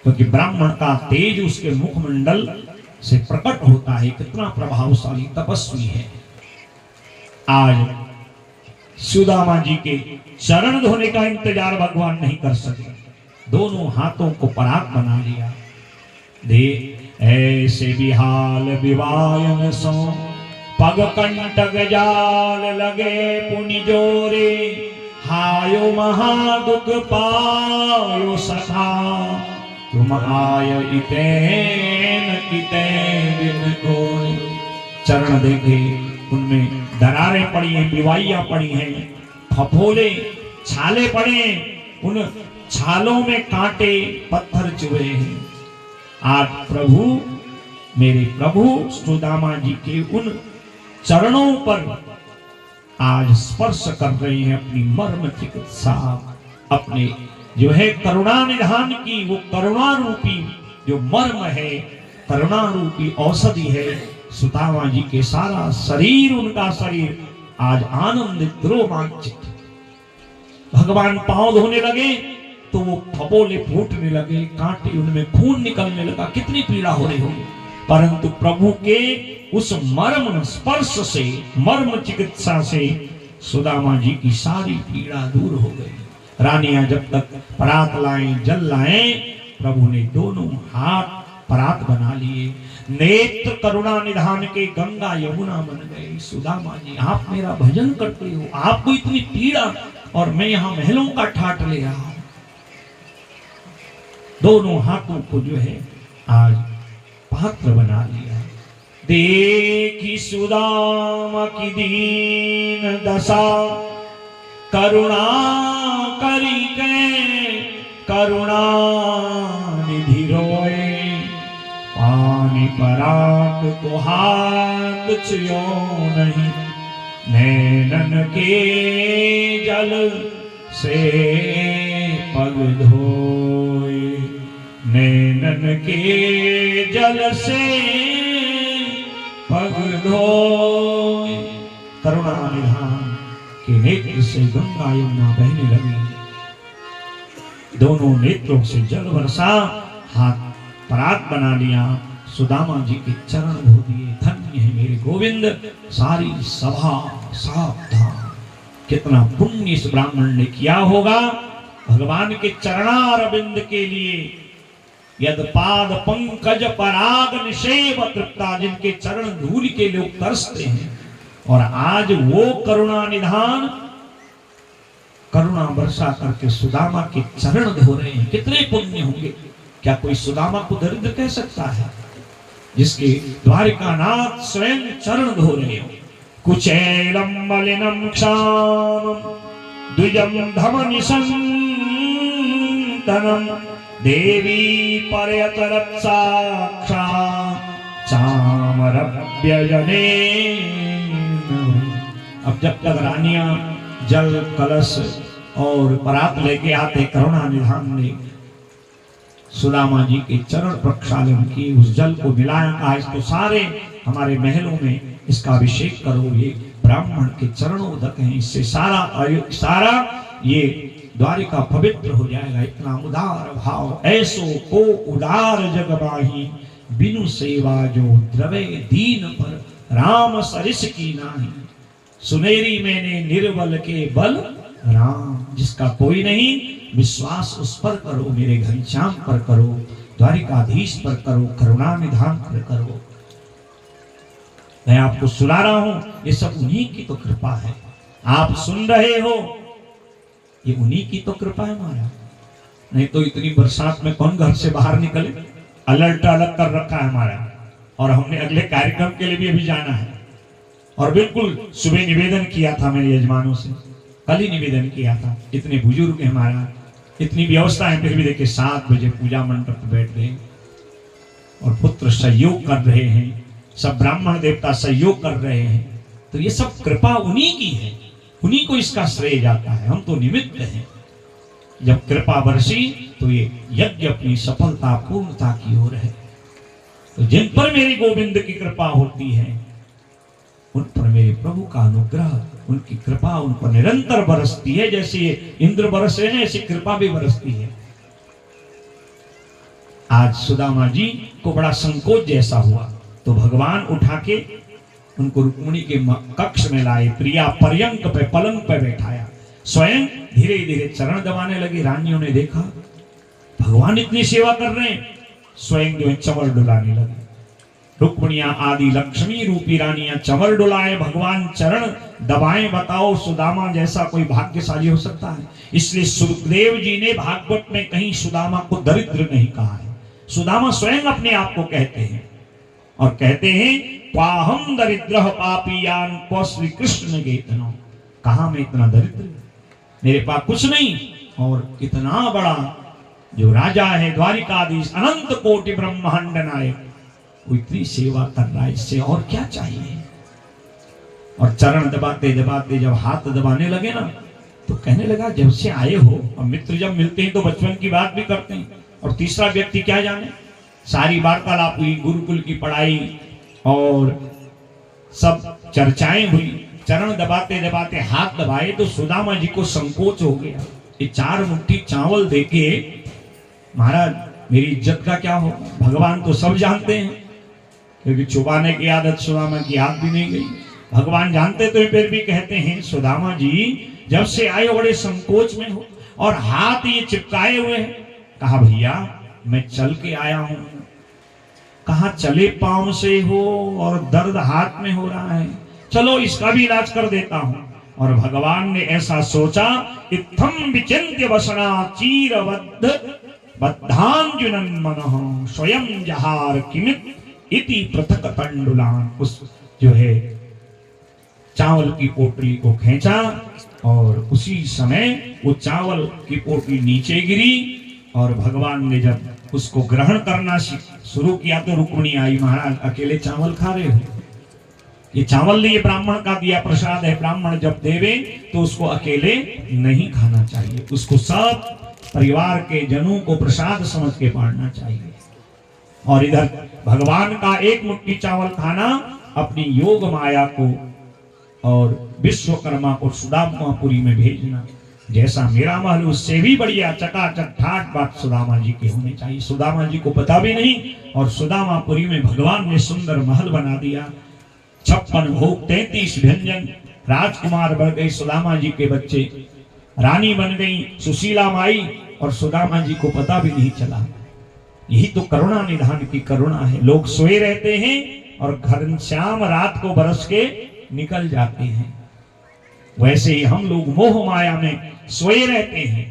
क्योंकि ब्राह्मण का तेज उसके मुखमंडल से प्रकट होता है। कितना प्रभावशाली तपस्वी है। आज सुदामा जी के चरण धोने का इंतजार भगवान नहीं कर सके, दोनों हाथों को पराग बना लिया। दे ऐसे बिहाल विवायन सो पग कंटक जाल लगे पुनि जोरे, हायो महादुख पायो सखा, तुम आय इतेन इतेन दिन कोई। चरण देखे उनमें दरारें पड़ी हैं, बिवाइयां पड़ी हैं, फफोले छाले पड़े हैं, उन छालों में कांटे पत्थर चुभे हैं। आज प्रभु, मेरे प्रभु सुदामा जी के उन चरणों पर आज स्पर्श कर रहे हैं अपनी मर्म चिकित्सा, अपने जो है करुणा निधान की, वो करुणा रूपी जो मर्म है, करुणा रूपी औषधि है। सुदामा जी के सारा शरीर, उनका शरीर आज आनंदित रोमांचित। भगवान पांव धोने लगे तो वो फपोले फूटने लगे, कांटे उनमें खून निकलने लगा, कितनी पीड़ा हो रही होगी। परंतु प्रभु के उस मर्म स्पर्श से, मर्म चिकित्सा से सुदामा जी की सारी पीड़ा दूर हो गई। रानियां जब तक परात लाएं, जल लाएं, प्रभु ने दोनों हाथ परात बना लिए। नेत्र करुणा निधान के गंगा यमुना बन गए। सुदामा जी, आप मेरा भजन करते हो, आपको इतनी पीड़ा, और मैं यहाँ महलों का ठाट ले रहा हूं। दोनों हाथों को जो है आज पात्र बना लिया। देखी सुदामा की दीन दशा, करुणा करी के करुणा निधि रोए, पानी परात को हाथ छुयो नहीं, नैनन के जल से पग धोए, नैनन के जल से पग धोए। करुणा निधान के नेत्र से गंगा यमुना बहने लगी। दोनों नेत्रों से जल बरसा, हाथ परात बना लिया, सुदामा जी के चरण धो दिए। धन्य है मेरे गोविंद। सारी सभा सावधान। कितना पुण्य इस ब्राह्मण ने किया होगा भगवान के चरणारविंद के लिए। यद पाद पंकज पराग निषेव तृप्ता, जिनके चरण धूल के लोग तरसते हैं, और आज वो करुणा निधान करुणा वर्षा करके सुदामा के चरण धो रहे हैं। कितने पुण्य होंगे। क्या कोई सुदामा को दरिद्र कह सकता है, जिसके द्वारिकानाथ स्वयं चरण धो रहे हो। कुचैलम मलिनम क्षामम द्विजम धमनि संतनम देवी पर्यतरत् साक्षात् चामरव्यजने। अब जब तक रानियां जल कलश और परात लेके आते, करुणा निधान ने सुदामा जी के चरण प्रक्षालन की, उस जल को मिलाया, कहा इसको सारे हमारे महलों में इसका अभिषेक करो। ये ब्राह्मण के चरणोदक हैं, इससे सारा ये द्वारिका पवित्र हो जाएगा। इतना उदार भाव, ऐसो को उदार जग बाही, बिनु सेवा जो द्रवे दीन पर, राम सरिस की नाही, सुनेरी मैंने निर्बल के बल राम। जिसका कोई नहीं, विश्वास उस पर करो, मेरे घनश्याम पर करो, द्वारिकाधीश पर करो, करुणा निधान पर करो। मैं आपको सुना रहा हूं, ये सब उन्हीं की तो कृपा है। आप सुन रहे हो, ये उन्हीं की तो कृपा है महाराज। नहीं तो इतनी बरसात में कौन घर से बाहर निकले। अलर्ट अलग कर रखा है हमारा, और हमने अगले कार्यक्रम के लिए भी अभी जाना है। और बिल्कुल सुबह निवेदन किया था मेरे यजमानों से, कल ही निवेदन किया था। इतने बुजुर्ग हैं हमारा, इतनी व्यवस्था है, फिर भी देखिए 7 बजे पूजा मंडप पर बैठ गए और पुत्र सहयोग कर रहे हैं, सब ब्राह्मण देवता सहयोग कर रहे हैं। तो ये सब कृपा उन्हीं की है, उन्हीं को इसका श्रेय जाता है। हम तो निमित्त हैं। जब कृपा बरसी तो ये यज्ञ अपनी सफलता पूर्णता की ओर है। तो जिन पर मेरे गोविंद की कृपा होती है, उन पर मेरे प्रभु का अनुग्रह, उनकी कृपा उन पर निरंतर बरसती है। जैसे ये इंद्र बरसे हैं, ऐसी कृपा भी बरसती है। आज सुदामा जी को बड़ा संकोच जैसा हुआ, तो भगवान उठा के उनको रुक्मिणी के कक्ष में लाए, प्रिया पर्यंक पे पलंग पे बैठाया, स्वयं धीरे धीरे चरण दबाने लगी। रानियों ने देखा भगवान इतनी सेवा कर रहे हैं, स्वयं जो है चंवर डुलाने लगे। रुक्मिणियां आदि लक्ष्मी रूपी रानियां चंवर डुलाए, भगवान चरण दबाएं। बताओ सुदामा जैसा कोई भाग्यशाली हो सकता है। इसलिए सुखदेव जी ने भागवत में कहीं सुदामा को दरिद्र नहीं कहा है। सुदामा स्वयं अपने आप को कहते हैं, और कहते हैं पाहम दरिद्र पापियान को श्री कृष्ण गेतनो। कहा मैं इतना दरिद्र, मेरे पास कुछ नहीं, और इतना बड़ा जो राजा है द्वारिकाधीश अनंत कोटि ब्रह्मांड नायक, वो इतनी सेवा कर रहा है, इससे और क्या चाहिए। और चरण दबाते दबाते जब हाथ दबाने लगे ना, तो कहने लगा जब से आए हो, और मित्र जब मिलते हैं तो बचपन की बात भी करते हैं, और तीसरा व्यक्ति क्या जाने, सारी वार्तालाप हुई, गुरुकुल की पढ़ाई और सब चर्चाएं हुई। चरण दबाते दबाते हाथ दबाए तो सुदामा जी को संकोच हो गया। ये 4 मुट्ठी चावल देके महाराज मेरी इज्जत का क्या हो। भगवान तो सब जानते हैं, क्योंकि छुपाने की आदत सुदामा की याद भी नहीं गई। भगवान जानते तो फिर भी कहते हैं सुदामा जी जब से आए बड़े संकोच में हो, और हाथ ये चिपकाए हुए हैं। कहा भैया मैं चल के आया हूं। कहा चले पांव से हो और दर्द हाथ में हो रहा है, चलो इसका भी इलाज कर देता हूं। और भगवान ने ऐसा सोचा, इत्थम विचिन्त्य वसना चीरवद्ध बद्धांजुनन मनः स्वयं जहार किमित इति पृथक तंडुलान। उस जो है चावल की पोटली को खींचा, और उसी समय वो चावल की पोटली नीचे गिरी, और भगवान ने जब उसको ग्रहण करना शुरू किया तो रुक्मिणी आई, महाराज अकेले चावल खा रहे हो, ये चावल नहीं, ये ब्राह्मण का दिया प्रसाद है। ब्राह्मण जब देवे तो उसको अकेले नहीं खाना चाहिए, उसको सब परिवार के जनों को प्रसाद समझ के बांटना चाहिए। और इधर भगवान का एक मुट्ठी चावल खाना अपनी योग माया को और विश्वकर्मा को सुदामापुरी में भेजना। जैसा मेरा महल उससे भी बढ़िया चकाचक ठाट बाट सुदामा जी के होने चाहिए। सुदामा जी को पता भी नहीं, और सुदामापुरी में भगवान ने सुंदर महल बना दिया। 56 भोग 33 व्यंजन, राजकुमार बढ़ गए सुदामा जी के बच्चे, रानी बन गई सुशीला माई, और सुदामा जी को पता भी नहीं चला। यही तो करुणा निधान की करुणा है। लोग सोए रहते हैं और घनश्याम रात को बरस के निकल जाते हैं। वैसे ही हम लोग मोह माया में सोए रहते हैं।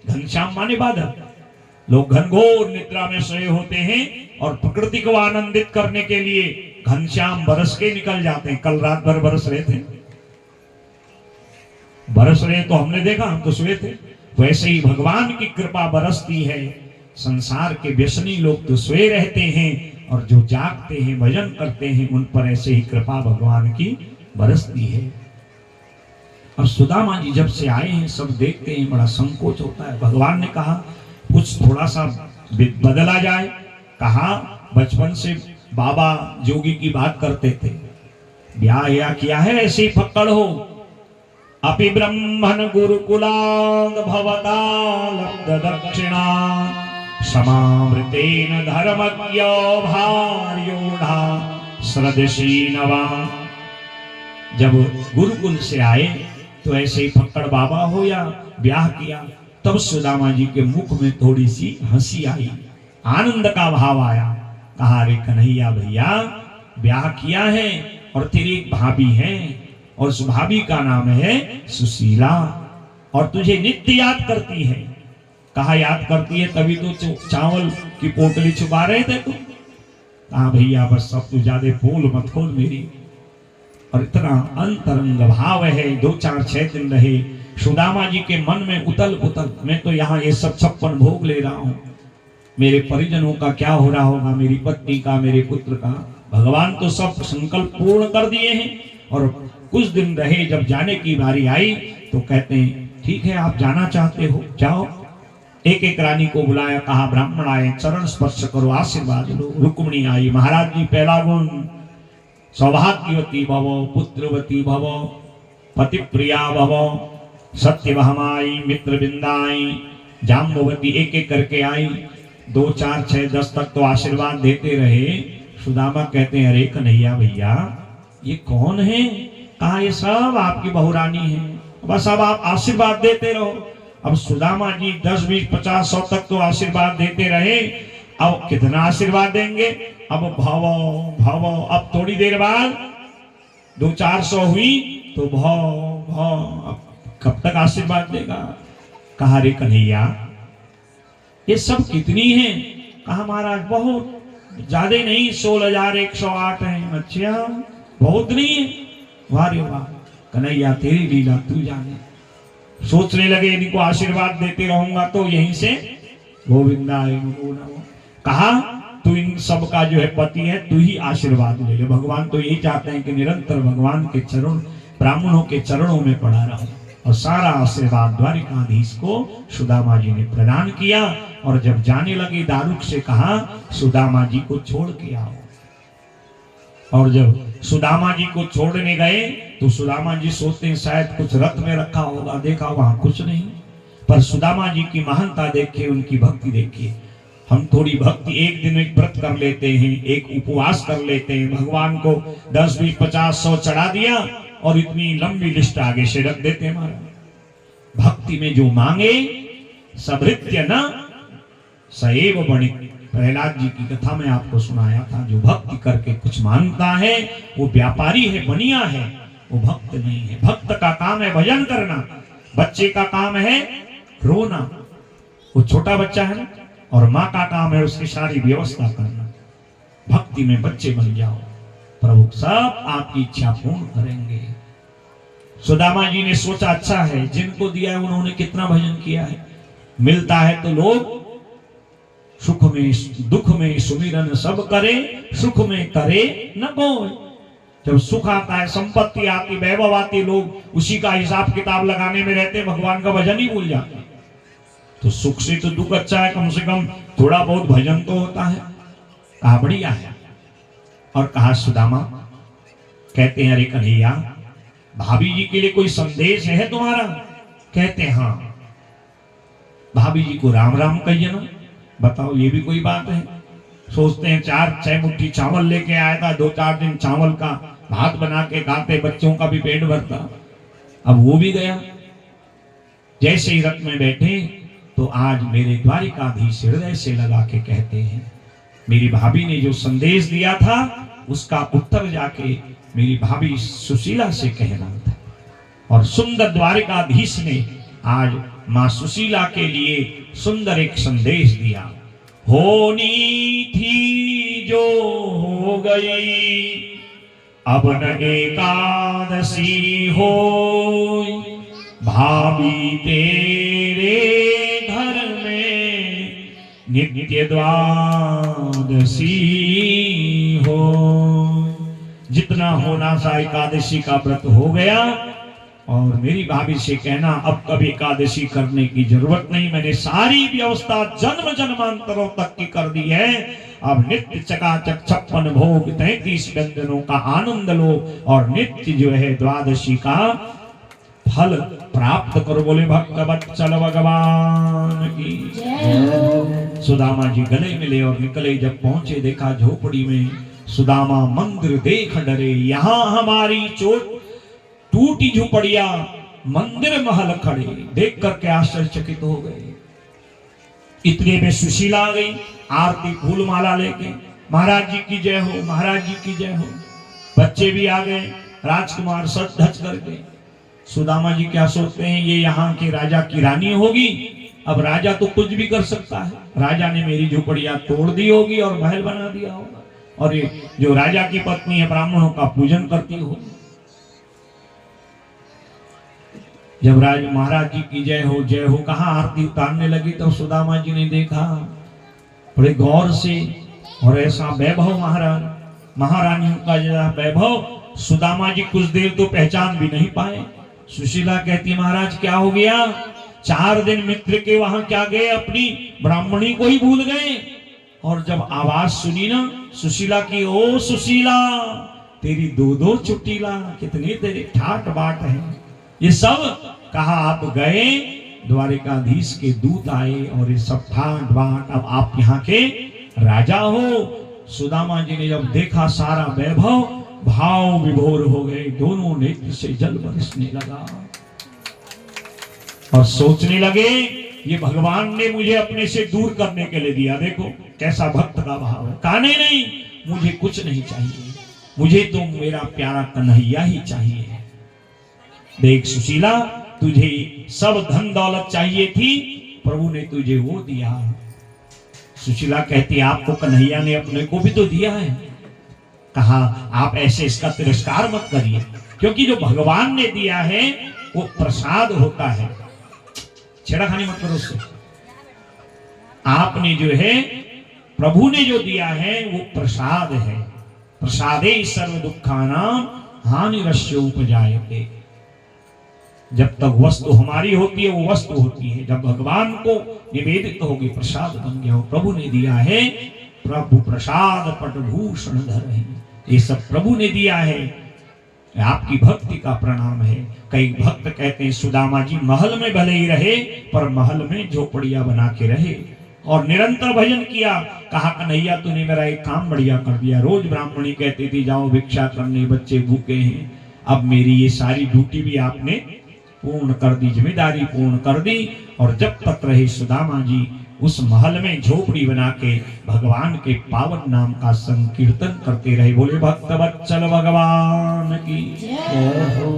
घनश्याम माने बादल। लोग घनघोर निद्रा में सोए होते हैं और प्रकृति को आनंदित करने के लिए घनश्याम बरस के निकल जाते हैं। कल रात भर बरस रहे थे, बरस रहे तो हमने देखा, हम तो सोए थे। वैसे ही भगवान की कृपा बरसती है। संसार के व्यसनी लोग तो सोए रहते हैं और जो जागते हैं भजन करते हैं उन पर ऐसे ही कृपा भगवान की बरसती है। अब सुदामा जी जब से आए हैं सब देखते हैं, बड़ा संकोच होता है। भगवान ने कहा कुछ थोड़ा सा बदला जाए। कहा बचपन से बाबा जोगी की बात करते थे, ब्याह या किया है ऐसे ही फक्कड़ हो। अपि ब्रह्मण गुरुकुलांग भवताल दक्षिणा समामृतेन धर्मज्ञो भार्योढ़ा सदृशी नवा। जब गुरुकुल से आए तो ऐसे ही फक्कड़ बाबा हो या ब्याह किया, तब सुदामा जी के मुख में थोड़ी सी हंसी आई, आनंद का भाव आया। कहा रे कन्हैया भैया, ब्याह किया है और तेरी एक भाभी है और उस भाभी का नाम है सुशीला, और तुझे नित्य याद करती है। कहा याद करती है तभी तो चावल की पोटली छुपा रहे थे तुम। कहा भैया बस सब तू ज्यादा बोल मत खोल मेरी। और इतना अंतरंग भाव है। 2 4 6 दिन रहे सुदामा जी के मन में उतल पुतल। मैं तो यहाँ ये सब 56 भोग ले रहा हूँ, मेरे परिजनों का क्या हो रहा होगा, मेरी पत्नी का, मेरे पुत्र का। भगवान तो सब संकल्प पूर्ण कर दिए हैं। और कुछ दिन रहे, जब जाने की बारी आई तो कहते हैं ठीक है आप जाना चाहते हो जाओ। एक एक रानी को बुलाया, कहा ब्राह्मण आए चरण स्पर्श करो आशीर्वाद लो। रुक्मिणी आई, महाराज जी पहला गुण सौभाग्यवती भव, पुत्रवती भव, पति प्रिया भव, सत्यभामाई, मित्र बिंदाई, जाम्बवती, एक एक करके आई। 2 4 6 10 तक तो आशीर्वाद देते रहे। सुदामा कहते हैं अरे कन्हैया भैया ये कौन है? कहा ये सब आपकी बहुरानी है, बस अब आप आशीर्वाद देते रहो। अब सुदामा जी 10 20 50 100 तक तो आशीर्वाद देते रहे। अब कितना आशीर्वाद देंगे? अब भव भव। अब थोड़ी देर बाद 2 400 हुई तो भव भव। अब कब तक आशीर्वाद देगा? कहा रे कन्हैया ये सब कितनी है? कहा महाराज बहुत ज्यादा नहीं, 16,108 है। अच्छा बहुत नहीं है? वाह रे वाह कन्हैया तेरी लीला तू जाने। सोचने लगे इनको आशीर्वाद देते रहूंगा तो यहीं से गोविंदाय नमो नमः। कहा तू इन सब का जो है पति है, तू ही आशीर्वाद ले ले। भगवान तो यही चाहते हैं कि निरंतर भगवान के चरण, ब्राह्मणों के चरणों में पड़ा रहूं। और सारा आशीर्वाद द्वारिकाधीश को सुदामा जी ने प्रदान किया। और जब जाने लगे दारुक से कहा सुदामा जी को छोड़ के आओ। और जब सुदामा जी को छोड़ने गए तो सुदामा जी सोचते हैं शायद कुछ रथ में रखा होगा, देखा वहां कुछ नहीं। पर सुदामा जी की महानता देखिए, उनकी भक्ति देखिए। हम थोड़ी भक्ति एक दिन एक व्रत कर लेते हैं, एक उपवास कर लेते हैं, भगवान को 10 20 50 100 चढ़ा दिया और इतनी लंबी लिस्ट आगे से रख देते हैं। हमारा भक्ति में जो मांगे सबृत्य न सएव बणि। प्रहलाद जी की कथा में आपको सुनाया था, जो भक्ति करके कुछ मांगता है वो व्यापारी है, बनिया है, वो भक्त नहीं है। भक्त का काम है भजन करना, बच्चे का काम है रोना, वो छोटा बच्चा है ना, और माँ का काम है उसकी सारी व्यवस्था करना। भक्ति में बच्चे बन जाओ, प्रभु सब आपकी इच्छा पूर्ण करेंगे। सुदामा जी ने सोचा अच्छा है जिनको दिया है उन्होंने कितना भजन किया है। मिलता है तो लोग सुख में दुख में सुमिरन सब करे, सुख में करे न कोई। जब सुख आता है, संपत्ति आती, वैभव आती, लोग उसी का हिसाब किताब लगाने में रहते, भगवान का भजन ही भूल जाते। तो सुख से तो दुख अच्छा है, कम से कम थोड़ा बहुत भजन तो होता है। कहा बढ़िया है। और कहा सुदामा कहते हैं अरे कन्हैया भाभी जी के लिए कोई संदेश है तुम्हारा? कहते हाँ भाभी जी को राम राम कहिए ना। बताओ ये भी कोई बात है? सोचते हैं 4-6 मुट्ठी चावल लेके आया था, 2-4 दिन चावल का भात बना के खाते, बच्चों का भी पेट भरता, अब वो भी गया। जैसे ही रथ में बैठे तो आज मेरे द्वारिकाधीश हृदय से लगा के कहते हैं मेरी भाभी ने जो संदेश दिया था उसका उत्तर जाके मेरी भाभी सुशीला से कहना था। और सुंदर द्वारिकाधीश ने आज मां सुशीला के लिए सुंदर एक संदेश दिया। होनी थी जो हो गई, अब न एकादशी हो, भाभी तेरे घर में नित्य द्वादशी हो। जितना होना था एकादशी का व्रत हो गया और मेरी भाभी से कहना अब कभी एकादशी करने की जरूरत नहीं, मैंने सारी व्यवस्था जन्म जन्मांतरों तक की कर दी है। अब नित्य चकाचक 56 भोग 33 व्यंजनों का आनंद लो और नित्य जो है द्वादशी का फल प्राप्त करो। बोले भक्त वत्सल भगवान की। सुदामा जी गले मिले और निकले। जब पहुंचे देखा झोपड़ी में सुदामा मंदिर देख डरे, यहाँ हमारी चोट टूटी झोपड़िया, मंदिर महल खड़े। देख करके आश्चर्यचकित हो गए। इतने में सुशीला आ गई आरती फूल माला लेके, महाराज जी की जय हो, महाराज जी की जय हो। बच्चे भी आ गए, राजकुमार सच धज करके। सुदामा जी क्या सोचते हैं ये यहाँ के राजा की रानी होगी। अब राजा तो कुछ भी कर सकता है, राजा ने मेरी झोपड़िया तोड़ दी होगी और महल बना दिया होगा, और ये जो राजा की पत्नी है ब्राह्मणों का पूजन करती होगी। जब महाराज जी की जय हो कहा आरती उतारने लगी तो सुदामा जी ने देखा बड़े गौर से, और ऐसा वैभव महारानियों का जैसा वैभव सुदामा जी कुछ देर तो पहचान भी नहीं पाए। सुशीला कहती महाराज क्या हो गया? 4 दिन मित्र के वहां क्या गए, अपनी ब्राह्मणी को ही भूल गए। और जब आवाज सुनी ना सुशीला की, ओ सुशीला तेरी 2-2 चुटीला, कितने तेरे ठाट बाट है। ये सब कहा आप गए, द्वारिकाधीश के दूत आए और ये सब ठाट बाट, अब आप यहाँ के राजा हो। सुदामा जी ने जब देखा सारा वैभव, भाव विभोर हो गए, दोनों नेत्र से जल बरसने लगा और सोचने लगे ये भगवान ने मुझे अपने से दूर करने के लिए दिया। देखो कैसा भक्त का भाव है। काने नहीं, मुझे कुछ नहीं चाहिए, मुझे तो मेरा प्यारा कन्हैया ही चाहिए। देख सुशीला तुझे सब धन दौलत चाहिए थी, प्रभु ने तुझे वो दिया। सुशीला कहती आपको कन्हैया ने अपने को भी तो दिया है। कहा आप ऐसे इसका तिरस्कार मत करिए, क्योंकि जो भगवान ने दिया है वो प्रसाद होता है। छेड़खानी मत करो उससे। आपने जो है प्रभु ने जो दिया है वो प्रसाद है। प्रसादे सर्व दुखानाम हानिरस्य उपजायते। जब तक वस्तु हमारी होती है वो वस्तु होती है, जब भगवान को निवेदित होगी प्रसाद बन गया। प्रभु ने दिया है, प्रभु प्रसाद पटभूषण धर है, ये सब प्रभु ने दिया है। आपकी भक्ति का प्रणाम है। कई भक्त कहते हैं सुदामा जी महल में भले ही रहे पर महल में झोपड़िया बना के रहे और निरंतर भजन किया। कहा कन्हैया तूने मेरा एक काम बढ़िया कर दिया। रोज ब्राह्मणी कहती थी जाओ भिक्षा करने, बच्चे भूखे हैं, अब मेरी ये सारी ड्यूटी भी आपने पूर्ण कर दी, जिम्मेदारी पूर्ण कर दी। और जब तक रहे सुदामा जी उस महल में झोपड़ी बना के भगवान के पावन नाम का संकीर्तन करते रहे। बोले भक्त वत्सल भगवान की।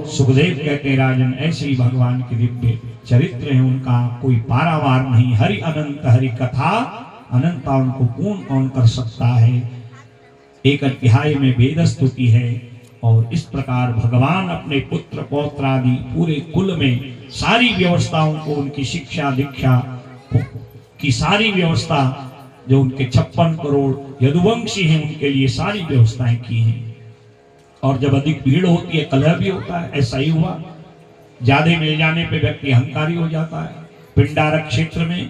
सुखदेव कहते राजन ऐसे ही भगवान के दिव्य चरित्र है, उनका कोई पारावार नहीं। हरि अनंत, हरि कथा अनंता, उनको पूर्ण कौन कर सकता है। एक अध्याय में वेद स्तुति है और इस प्रकार भगवान अपने पुत्र पौत्र आदि पूरे कुल में सारी व्यवस्थाओं को, उनकी शिक्षा दीक्षा की सारी व्यवस्था, जो उनके 56 करोड़ यदुवंशी हैं उनके लिए सारी व्यवस्थाएं की हैं। और जब अधिक भीड़ होती है कलह भी होता है। ऐसा ही हुआ, ज्यादा मिल जाने पे व्यक्ति अहंकारी हो जाता है। पिंडारक क्षेत्र में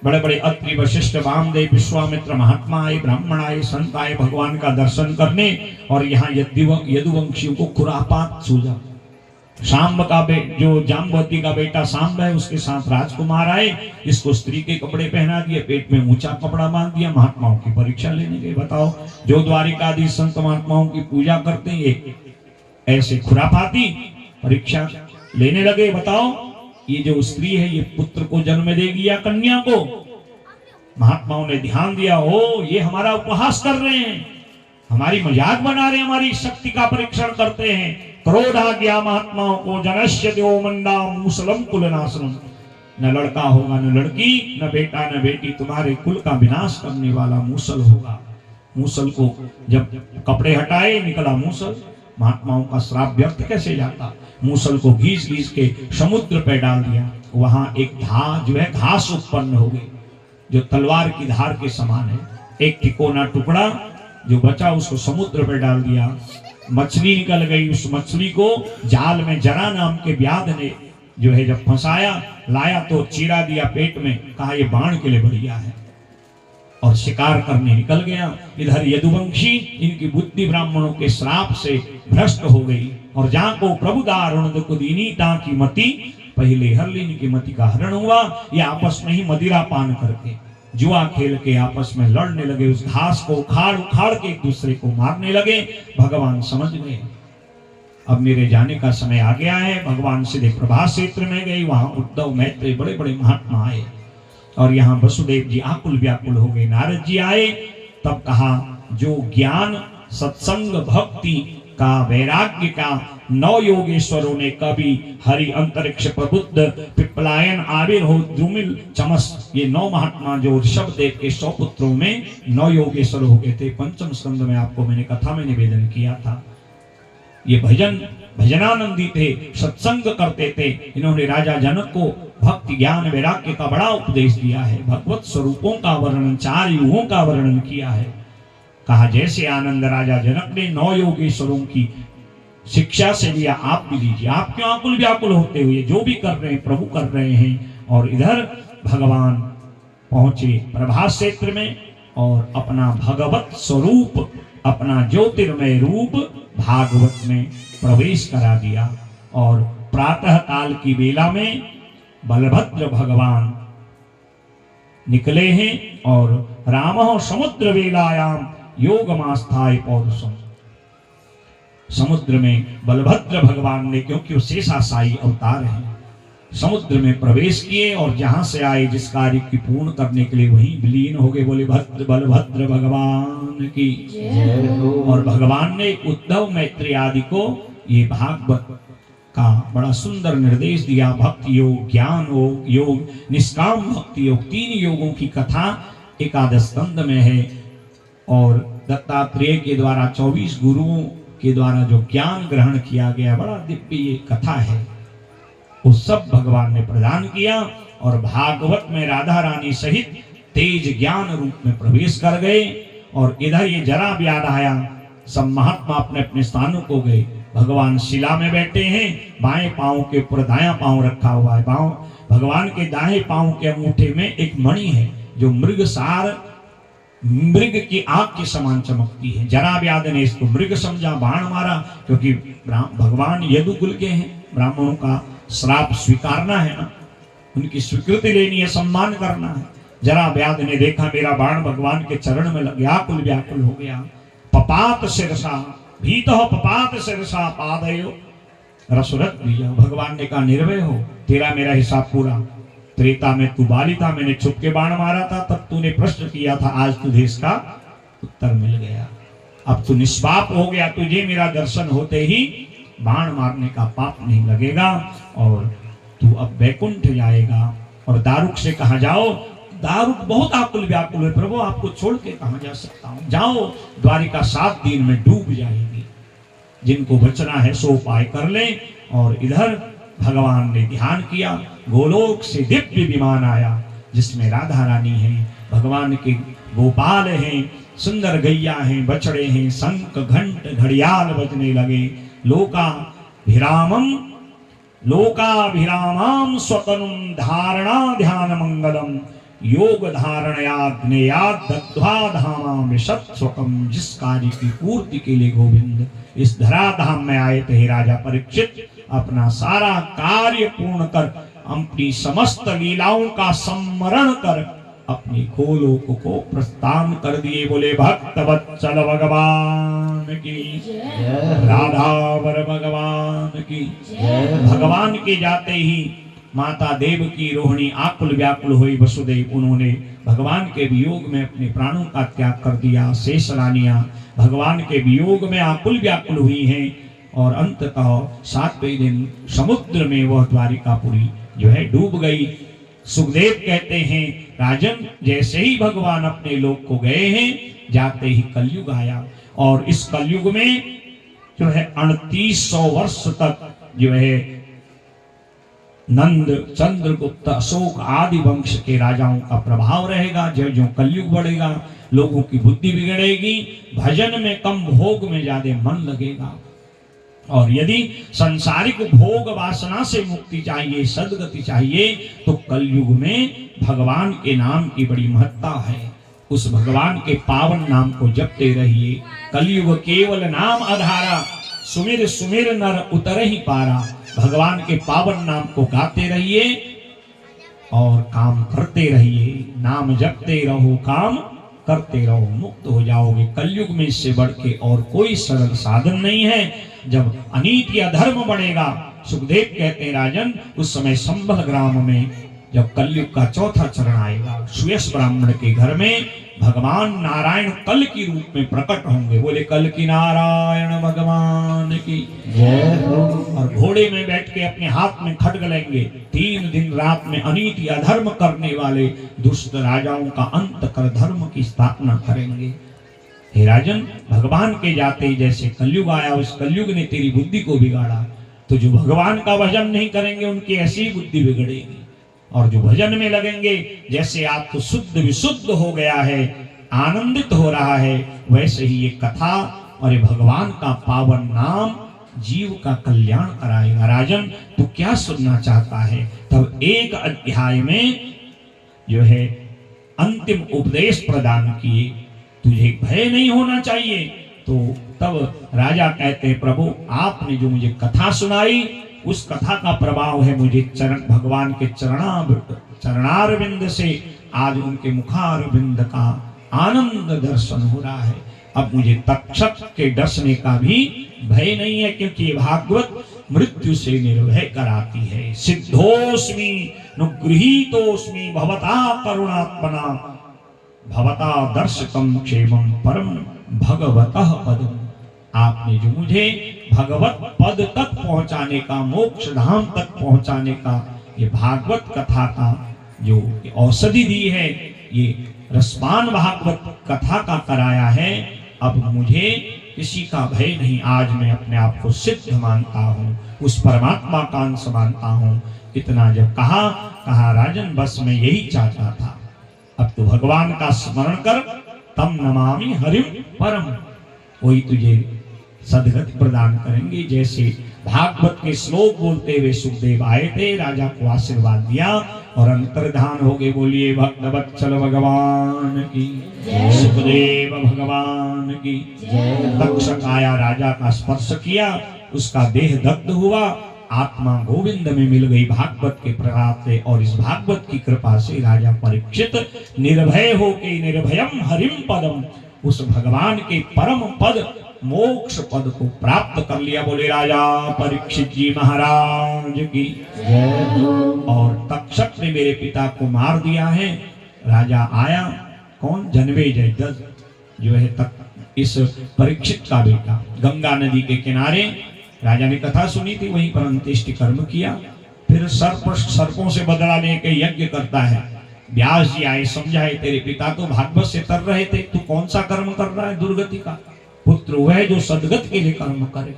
बड़े बड़े अत्रि वशिष्ठ वामदेव विश्वामित्र महात्मा आए, ब्राह्मण आए, संत आए भगवान का दर्शन करने, और यहाँ यदुवंशियों को खुरापात सूझा। सांब का जो जाम्बवती का बेटा सांब है उसके साथ राजकुमार आए, इसको स्त्री के कपड़े पहना दिए, पेट में ऊंचा कपड़ा बांध दिया, महात्माओं की परीक्षा लेने गए। बताओ, जो द्वारिकाधीश संत महात्माओं की पूजा करते हैं ऐसे खुरापाती परीक्षा लेने लगे। बताओ, ये जो स्त्री है ये पुत्र को जन्म देगी या कन्या को? महात्माओं ने ध्यान दिया, ओ ये हमारा उपहास कर रहे हैं, हमारी मजाक बना रहे हैं, हमारी शक्ति का परीक्षण करते हैं। क्रोध आ गया महात्माओं को। जनस्य देव मंदा मूसलम कुलनाशनम, न लड़का होगा न लड़की, न बेटा न बेटी, तुम्हारे कुल का विनाश करने वाला मूसल होगा। मूसल को जब कपड़े हटाए निकला मूसल। महात्माओं का श्राप व्यर्थ कैसे जाता? मूसल को घीस घीस के समुद्र पे डाल दिया। वहां एक घास उत्पन्न हो गई जो तलवार की धार के समान है। एक तिकोना टुकड़ा जो बचा उसको समुद्र पे डाल दिया। मछली निकल गई। उस मछली को जाल में जरा नाम के व्याध ने जो है जब फंसाया, लाया तो चीरा दिया पेट में, कहा ये बाण के लिए बढ़िया है, और शिकार करने निकल गया। इधर यदुवंशी इनकी बुद्धि ब्राह्मणों के श्राप से भ्रष्ट हो गई। और जहां को प्रभु दारुण कुदीनी की मति, पहले हरलीन की मति का हरण हुआ। ये आपस में ही मदिरा पान करके जुआ खेल के आपस में लड़ने लगे। उस घास को उखाड़ उखाड़ के एक दूसरे को मारने लगे। भगवान समझ गए अब मेरे जाने का समय आ गया है। भगवान सीधे प्रभास क्षेत्र में गए। वहां उद्धव मैत्री बड़े बड़े महात्मा आए और यहाँ वसुदेव जी आकुल व्याकुल हो गए। नारद जी आए, तब कहा जो ज्ञान सत्संग भक्ति का वैराग्य का 9 योगेश्वरों ने कभी हरि अंतरिक्ष प्रबुद्ध पिपलायन आविर हो द्रुमिल चमस, ये 9 महात्मा जो ऋषभ देव के 100 पुत्रों में 9 योगेश्वर हो गए थे। पंचम स्कंद में आपको मैंने कथा में निवेदन किया था। ये भजनानंदी थे, सत्संग करते थे। इन्होंने राजा जनक को भक्ति ज्ञान वैराग्य का बड़ा उपदेश दिया है। भगवत स्वरूपों का वर्णन, 4 युगों का वर्णन किया है। कहा जैसे आनंद राजा जनक ने 9 योगेश्वरों की शिक्षा से लिया, आप भी लीजिए। आप क्यों आकुल व्याकुल होते हुए, जो भी कर रहे हैं प्रभु कर रहे हैं। और इधर भगवान पहुंचे प्रभास क्षेत्र में और अपना भगवत स्वरूप, अपना ज्योतिर्मय रूप भागवत में प्रवेश करा दिया। और प्रातः काल की बेला में बलभद्र भगवान निकले हैं और रामः समुद्र वेलायाम योगमास्थाय पौरुषम, समुद्र में बलभद्र भगवान ने, क्योंकि वो शेषाशायी अवतार हैं, समुद्र में प्रवेश किए और जहां से आए जिस कार्य की पूर्ण करने के लिए वहीं विलीन हो गए। बोले बलभद्र भगवान की जय हो। और भगवान ने उद्धव मैत्री आदि को ये भागवत का बड़ा सुंदर निर्देश दिया। भक्ति योग, ज्ञान योग, निष्काम भक्ति योग, 3 योगों की कथा एकादश स्कंद में है। और दत्तात्रेय के द्वारा 24 गुरुओं के द्वारा जो ज्ञान ग्रहण किया गया, बड़ा दिव्य ये कथा है, वो सब भगवान ने प्रदान किया। और भागवत में राधा रानी सहित तेज ज्ञान रूप में प्रवेश कर गए। और इधर ये जरा व्याध आया, सब महात्मा अपने अपने स्थानों को गए। भगवान शिला में बैठे हैं, बाएं पांव के ऊपर दायां पांव रखा हुआ है। भगवान के दाएं पांव के अंगूठे में एक मणि है जो मृग की आंख के समान चमकती है। जरा व्याध ने इसको मृग समझा, बाण मारा, क्योंकि भगवान यदुकुल के हैं, ब्राह्मणों का श्राप स्वीकारना है ना, उनकी स्वीकृति लेनी है, सम्मान करना है। जरा व्याध ने देखा मेरा बाण भगवान के चरण में लग गया, कुल व्याकुल हो गया। पपात शिरसा भीतः पपात शिरसा पादयो रसुरत दिया। भगवान ने कहा निर्भय हो, तेरा मेरा हिसाब पूरा। त्रेता में तू बालिता, मैंने छुप के बाण मारा था, तब तूने प्रश्न किया था, आज तुझे इसका उत्तर मिल गया। अब तू निष्पाप हो गया, तुझे मेरा दर्शन होते ही बाण मारने का पाप नहीं लगेगा और तू अब वैकुंठ जाएगा। और दारुक से कहा जाओ, दारुक बहुत आकुल व्याकुल है, प्रभु आपको छोड़ के कहां जा सकता हूं, जाओ, द्वारिका 7 दिन में डूब जाएगी। जिनको बचना है सो उपाय कर ले। और इधर भगवान ने ध्यान किया, गोलोक से दिव्य विमान आया जिसमें राधा रानी है, भगवान के गोपाल हैं, सुंदर गैया हैं, बछड़े हैं, शंख घंट घड़ियाल बजने लगे। लोकाभिरामं स्वतनुं धारणा ध्यान मंगलम योग धारणया ज्ञेयाद दग्ध्वा धामामि सत्स्वकम। जिस कार्य की पूर्ति के लिए गोविंद इस धराधाम में आए थे राजा परीक्षित, अपना सारा कार्य पूर्ण कर, अपनी समस्त लीलाओं का सम्मरण कर अपने गोलोक को प्रस्थान कर दिए। बोले भक्त वत्सल भगवान की, राधावर भगवान की। भगवान के जाते ही माता देव की रोहिणी आकुल व्याकुल हुई। वसुदेव उन्होंने भगवान के वियोग में अपने प्राणों का त्याग कर दिया। शेष रानियां भगवान के वियोग में आकुल व्याकुल हुई हैं और अंततः 7वें दिन समुद्र में वह द्वारिकापुरी जो है डूब गई। सुखदेव कहते हैं राजन, जैसे ही भगवान अपने लोक को गए हैं, जाते ही कलयुग आया और इस कलयुग में जो है 3800 वर्ष तक जो है नंद, चंद्रगुप्त, अशोक आदि वंश के राजाओं का प्रभाव रहेगा। जो जो कलयुग बढ़ेगा, लोगों की बुद्धि बिगड़ेगी, भजन में कम, भोग में ज्यादा मन लगेगा। और यदि सांसारिक भोग वासना से मुक्ति चाहिए, सदगति चाहिए, तो कलयुग में भगवान के नाम की बड़ी महत्ता है। उस भगवान के पावन नाम को जपते रहिए। कलयुग केवल नाम आधारा, सुमिर सुमिर नर उतर ही पारा। भगवान के पावन नाम को गाते रहिए और काम करते रहिए। नाम जपते रहो, काम करते रहो, मुक्त हो जाओगे। कलयुग में इससे बढ़ के और कोई सरल साधन नहीं है। जब अनीति अधर्म बढ़ेगा, सुखदेव कहते हैं राजन, उस समय संभल ग्राम में जब कलयुग का चौथा चरण आएगा, सुयश ब्राह्मण के घर में भगवान नारायण कल की रूप में प्रकट होंगे। बोले कल की नारायण भगवान की जय हो। और घोड़े में बैठ के अपने हाथ में खड्ग लेंगे। 3 दिन रात में अनीति अधर्म करने वाले दुष्ट राजाओं का अंत कर धर्म की स्थापना करेंगे। हे राजन, भगवान के जाते जैसे कलयुग आया, उस कलयुग ने तेरी बुद्धि को बिगाड़ा, तो जो भगवान का भजन नहीं करेंगे उनकी ऐसी बुद्धि बिगड़ेगी। और जो भजन में लगेंगे, जैसे आप तो शुद्ध विशुद्ध हो गया है, आनंदित हो रहा है, वैसे ही ये कथा और ये भगवान का पावन नाम जीव का कल्याण कराएगा। राजन, तू क्या सुनना चाहता है? तब एक अध्याय में जो है अंतिम उपदेश प्रदान किए। तुझे भय नहीं होना चाहिए। तो तब राजा कहते हैं, प्रभु आपने जो मुझे कथा सुनाई, उस कथा का प्रभाव है मुझे भगवान के चरणारविंद से आज उनके मुखारविंद का आनंद दर्शन हो रहा है। अब मुझे तक्षक के डसने का भी भय नहीं है, क्योंकि ये भागवत मृत्यु से निर्भय कराती है। सिद्धोस्मि नुगृहीतोस्मि भवता करुणात्मना भवता दर्शकम क्षेमम परम भगवतः पदम। आपने जो मुझे भगवत पद तक पहुंचाने का, मोक्ष धाम तक पहुंचाने का, ये भागवत कथा का जो औषधि दी है, ये रसपान भागवत कथा का कराया है। अब मुझे किसी का भय नहीं। आज मैं अपने आप को सिद्ध मानता हूँ, उस परमात्मा का अंश मानता हूँ। इतना जब कहा राजन, बस मैं यही चाहता था। अब तो भगवान का स्मरण कर, तम नमामि हरिम परम, वही तुझे सदगति प्रदान करेंगे। जैसे भागवत के श्लोक बोलते हुए सुखदेव आए थे, राजा को आशीर्वाद दिया और अंतर्धान हो गए। बोलिए भक्तवत्सल भगवान की, सुखदेव भगवान की। तक्षक आया, राजा का स्पर्श किया, उसका देह दग्ध हुआ, आत्मा गोविंद में मिल गई भागवत के प्रभाव से। और इस भागवत की कृपा से राजा परीक्षित निर्भय होके निर्भयम हरिम पदम, उस भगवान के परम पद मोक्ष पद को प्राप्त कर लिया। बोले राजा परीक्षित जी महाराज की जय हो। और तक्षक ने मेरे पिता को मार दिया है। राजा आया, कौन? जन्मेजय दत्त जो है इस परीक्षित का बेटा। गंगा नदी के किनारे राजा ने कथा सुनी थी, वहीं पर अंत्येष्टि कर्म किया। फिर सर्पों से बदला लेके यज्ञ करता है। व्यास जी आए, समझाए, तेरे पिता तो भागवत से तर रहे थे, तू कौन सा कर्म कर रहा है? दुर्गति का पुत्र वह जो सदगति के लिए कर्म करे।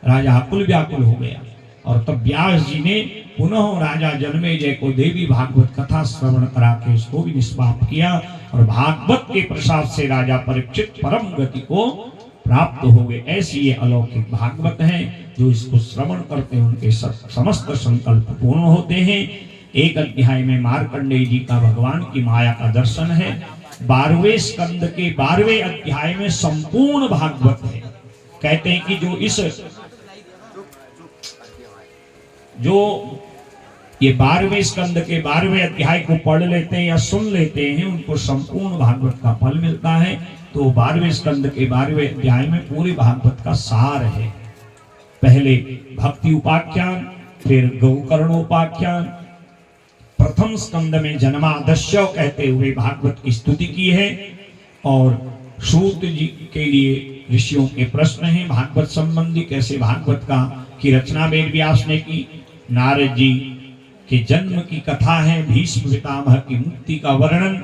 राजा आकुल व्याकुल हो गया और तब व्यास जी ने पुनः राजा जन्मेजय को देवी भागवत कथा श्रवण करा के उसको भी निष्पाप किया। और भागवत के प्रसाद से राजा परीक्षित परम गति को प्राप्त हो गए। ऐसी ये अलौकिक भागवत है, जो इसको श्रवण करते हैं उनके समस्त संकल्प पूर्ण होते हैं। एक अध्याय में मार्कंडेय जी का भगवान की माया का दर्शन है। 12वें स्कंद के 12वें अध्याय में संपूर्ण भागवत है। कहते हैं कि जो इस जो ये 12वें स्कंद के 12वें अध्याय को पढ़ लेते हैं या सुन लेते हैं उनको संपूर्ण भागवत का फल मिलता है। तो 12वें स्कंद के 12वें अध्याय में पूरे भागवत का सार है। पहले भक्ति उपाख्यान, फिर गोकर्णोपाख्यान, प्रथम स्कंद में जन्मादश्य कहते हुए भागवत की स्तुति की है और सूत जी के लिए ऋषियों के प्रश्न हैं भागवत संबंधी, कैसे भागवत का की रचना वेद व्यास ने की। नारद जी के जन्म की कथा है, भीष्म पितामह की मुक्ति का वर्णन,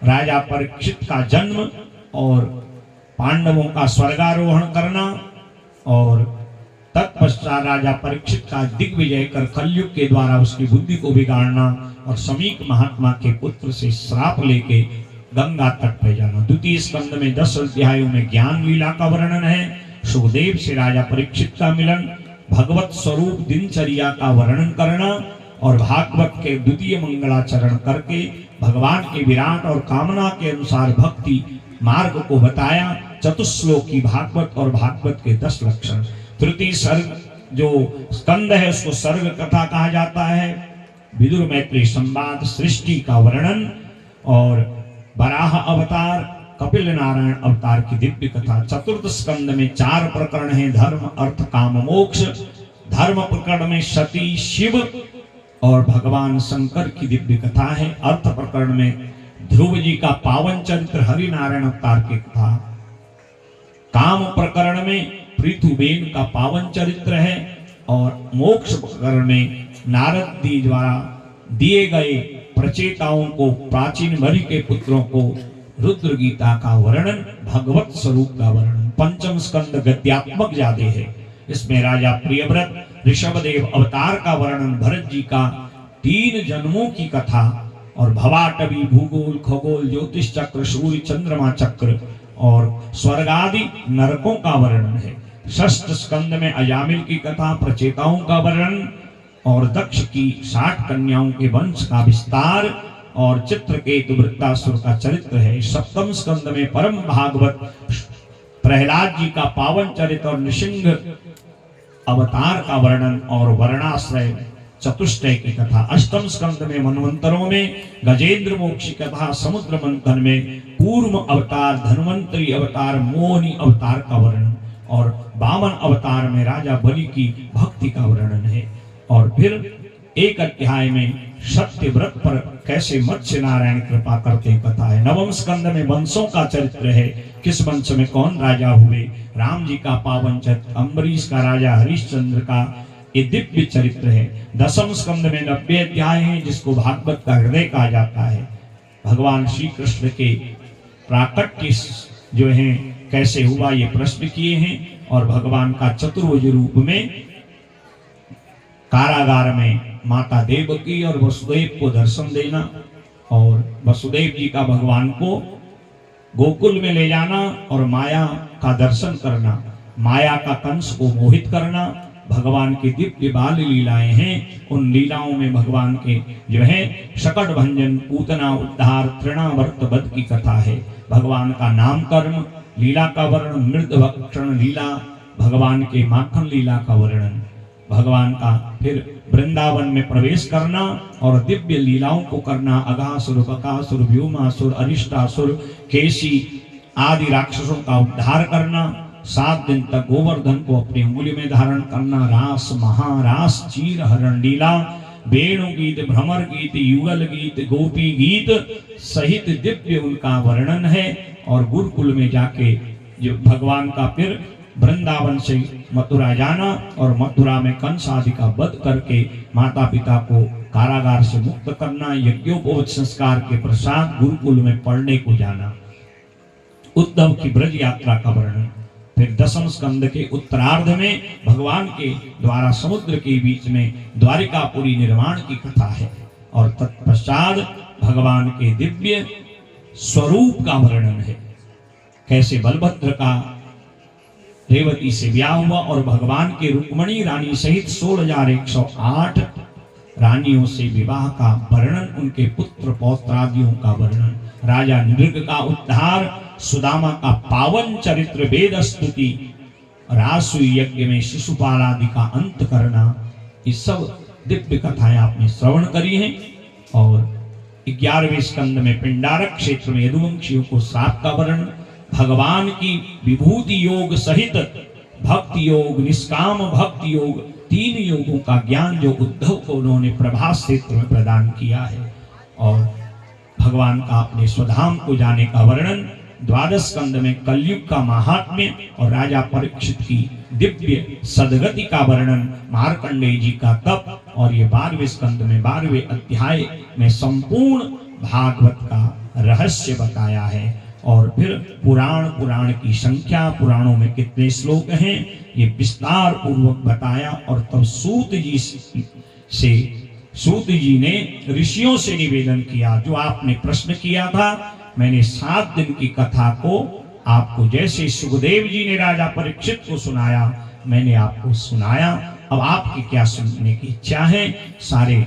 राजा परीक्षित का जन्म और पांडवों का स्वर्गारोहण करना और तत्पश्चात राजा परीक्षित का दिग्विजय कर कलयुग के द्वारा उसकी बुद्धि को बिगाड़ना और समीक महात्मा के पुत्र से श्राप लेके गंगा तट पे जाना। द्वितीय स्कंद में 10 अध्यायों में ज्ञान लीला का वर्णन है, सुखदेव से राजा परीक्षित का मिलन, भगवत स्वरूप दिनचर्या का वर्णन करना और भागवत के द्वितीय मंगलाचरण करके भगवान के विराट और कामना के अनुसार भक्ति मार्ग को बताया। चतुश्लोकी भागवत और भागवत के 10 लक्षण। तृतीय सर्ग जो स्कंद है उसको सर्ग कथा कहा जाता है। विदुर मैत्री संवाद, सृष्टि का वर्णन और वराह अवतार, कपिल नारायण अवतार की दिव्य कथा। चतुर्थ स्कंद में 4 प्रकरण हैं, धर्म अर्थ काम मोक्ष। धर्म प्रकरण में सती शिव और भगवान शंकर की दिव्य कथा है। अर्थ प्रकरण में ध्रुव जी का पावन चरित्र हरि नारायण अवतार की कथा। काम प्रकरण में पृथुबेन का पावन चरित्र है और मोक्ष प्रकरण में नारद जी द्वारा दिए गए प्रचेताओं को, प्राचीन मरी के पुत्रों को रुद्र गीता का वर्णन, भगवत स्वरूप का वर्णन। पंचम स्कंद गद्यात्मक ज्यादा है, इसमें राजा प्रियव्रत ऋषभदेव अवतार का वर्णन, भरत जी का 3 जन्मों की कथा और भवाटवी, भूगोल, खगोल, ज्योतिष चक्र, सूर्य चंद्रमा चक्र और स्वर्ग आदि नरकों का वर्णन है। षष्ठ स्कंद में अजामिल की कथा, प्रचेताओं का वर्णन और दक्ष की 60 कन्याओं के वंश का विस्तार और चित्रकेतु वृत्तासुर का चरित्र है। सप्तम स्कंद में परम भागवत प्रहलाद जी का पावन चरित्र और नृसिंह अवतार का वर्णन और वर्णाश्रय चतुष्टय की कथा। अष्टम स्कंद में मनवंतरों में गजेंद्र मोक्ष की कथा, समुद्र मंथन में कूर्म अवतार, धन्वंतरी अवतार, मोहिनी अवतार का वर्णन और वामन अवतार में राजा बलि की भक्ति का वर्णन है। और फिर एक अध्याय में सत्य व्रत पर कैसे मत्स्य नारायण कृपा करते हैं कथा है। नवम स्कंद में वंशों का चरित्र है, किस वंश में कौन राजा हुए, राम जी का पावन चरित्र, अम्बरीश का राजा, हरिश्चंद्र का ये दिव्य चरित्र है। दसम स्कंद में 90 अध्याय हैं जिसको भागवत का हृदय कहा जाता है। भगवान श्री कृष्ण के प्राकट्य जो है कैसे हुआ ये प्रश्न किए हैं और भगवान का चतुर्भुज रूप में कारागार में माता देवकी और वसुदेव को दर्शन देना और वसुदेव जी का भगवान को गोकुल में ले जाना और माया का दर्शन करना, माया का कंस को मोहित करना, भगवान की दिव्य बाल लीलाएं हैं। उन लीलाओं में भगवान के जो है शकट भंजन, पूतना उद्धार, तृणावर्त वध की कथा है। भगवान का नाम कर्म लीला का वर्णन, मृद भक्षण लीला, भगवान के माखन लीला का वर्णन, भगवान का फिर वृंदावन में प्रवेश करना और दिव्य लीलाओं को करना, अगासुर, बकासुर, व्योमासुर, अरिष्टासुर, केसी आदि राक्षसों का उद्धार करना, 7 दिन तक गोवर्धन को अपनी उंगली में धारण करना, रास, महारास, चीर हरण लीला, वेणु गीत, भ्रमर गीत, युगल गीत, गोपी गीत सहित दिव्य उनका वर्णन है। और गुरुकुल में जाके जो भगवान का फिर वृंदावन से मथुरा जाना और मथुरा में कंस आदि का वध करके माता पिता को कारागार से मुक्त करना, यज्ञोपवीत संस्कार के प्रसाद गुरुकुल में पढ़ने को जाना, उद्धव की ब्रज यात्रा का वर्णन। फिर दसम स्कंद के उत्तरार्ध में भगवान के द्वारा समुद्र के बीच में द्वारिकापुरी निर्माण की कथा है और तत्पश्चात भगवान के दिव्य स्वरूप का वर्णन है, कैसे बलभद्र का रेवती से ब्याह हुआ और भगवान के रुक्मणी रानी सहित 16,108 रानियों से विवाह का वर्णन, उनके पुत्र पौत्रादियों का वर्णन, राजा नृग का उद्धार, सुदामा का पावन चरित्र, वेद स्तुति, रासु यज्ञ में शिशुपाल आदि का अंत करना, ये सब दिव्य कथाएं आपने श्रवण करी हैं। और 11वें स्कंद में पिंडारक क्षेत्र में यदुवंशियों को श्राप का वर्णन, भगवान की विभूति योग सहित भक्ति योग, निष्काम भक्ति योग, 3 योगों का ज्ञान जो उद्धव को उन्होंने प्रभास क्षेत्र में प्रदान किया है, और भगवान का अपने स्वधाम को जाने का वर्णन, 12 स्कंद में कलयुग का महात्म्य और राजा परीक्षित की दिव्य सदगति का वर्णन, मार्कंडेय जी का तप, और ये 12वें स्कंद में 12वें अध्याय में संपूर्ण भागवत का रहस्य बताया है। और फिर पुराण की संख्या, पुराणों में कितने श्लोक हैं, ये विस्तार पूर्वक बताया। और तब सूत जी ने ऋषियों से निवेदन किया, जो आपने प्रश्न किया था, मैंने 7 दिन की कथा को आपको, जैसे सुखदेव जी ने राजा परीक्षित को सुनाया, मैंने आपको सुनाया। अब आपकी क्या सुनने की इच्छा है? सारे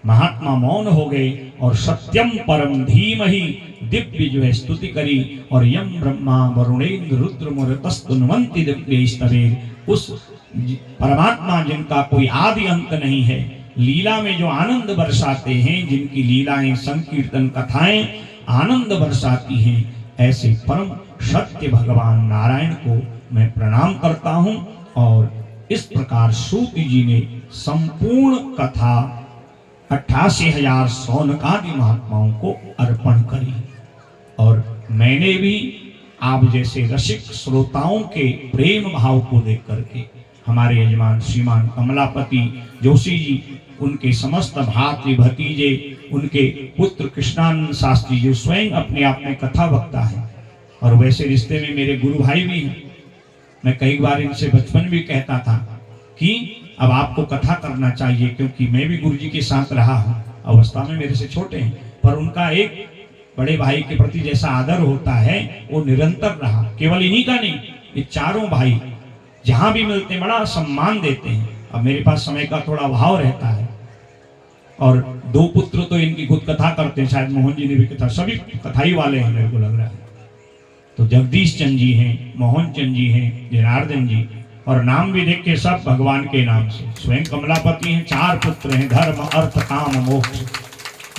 महात्मा मौन हो गए और सत्यम परम धीमहि दिव्य जो है स्तुति करी। और यम ब्रह्मा वरुणेन्द्र रुद्र मुरतस्तुन्वन्ति दिव्य स्तवे, उस परमात्मा जिनका कोई आदि अंत नहीं है, लीला में जो आनंद बरसाते हैं, जिनकी लीलाएं संकीर्तन कथाएं आनंद बरसाती हैं, ऐसे परम सत्य भगवान नारायण को मैं प्रणाम करता हूं। और इस प्रकार सूत जी ने संपूर्ण कथा 88,000 शौनकादि महात्माओं को अर्पण करी। और मैंने भी आप जैसे रसिक श्रोताओं के प्रेम भाव को देख करके, हमारे यजमान श्रीमान कमलापति जोशी जी, उनके समस्त भातृ भतीजे, उनके पुत्र कृष्णानंद शास्त्री जो स्वयं अपने आप में कथा वक्ता है, और वैसे रिश्ते में मेरे गुरु भाई भी हैं। मैं कई बार इनसे बचपन भी कहता था कि अब आपको कथा करना चाहिए, क्योंकि मैं भी गुरु जी के साथ रहा हूँ, अवस्था में मेरे से छोटे हैं, पर उनका एक बड़े भाई के प्रति जैसा आदर होता है वो निरंतर रहा। केवल इन्हीं का नहीं, ये चारों भाई जहां भी मिलते बड़ा सम्मान देते हैं। अब मेरे पास समय का थोड़ा अभाव रहता है, और 2 पुत्र तो इनकी खुद कथा करते हैं, शायद मोहन जी ने भी कथा, सभी कथाई वाले हैं मेरे को लग रहा है। तो जगदीश चंद जी हैं, मोहन चंद जी हैं, जनार्दन जी, और नाम भी देख के सब भगवान के नाम से। स्वयं कमलापति हैं, 4 पुत्र हैं, धर्म अर्थ काम मोक्ष।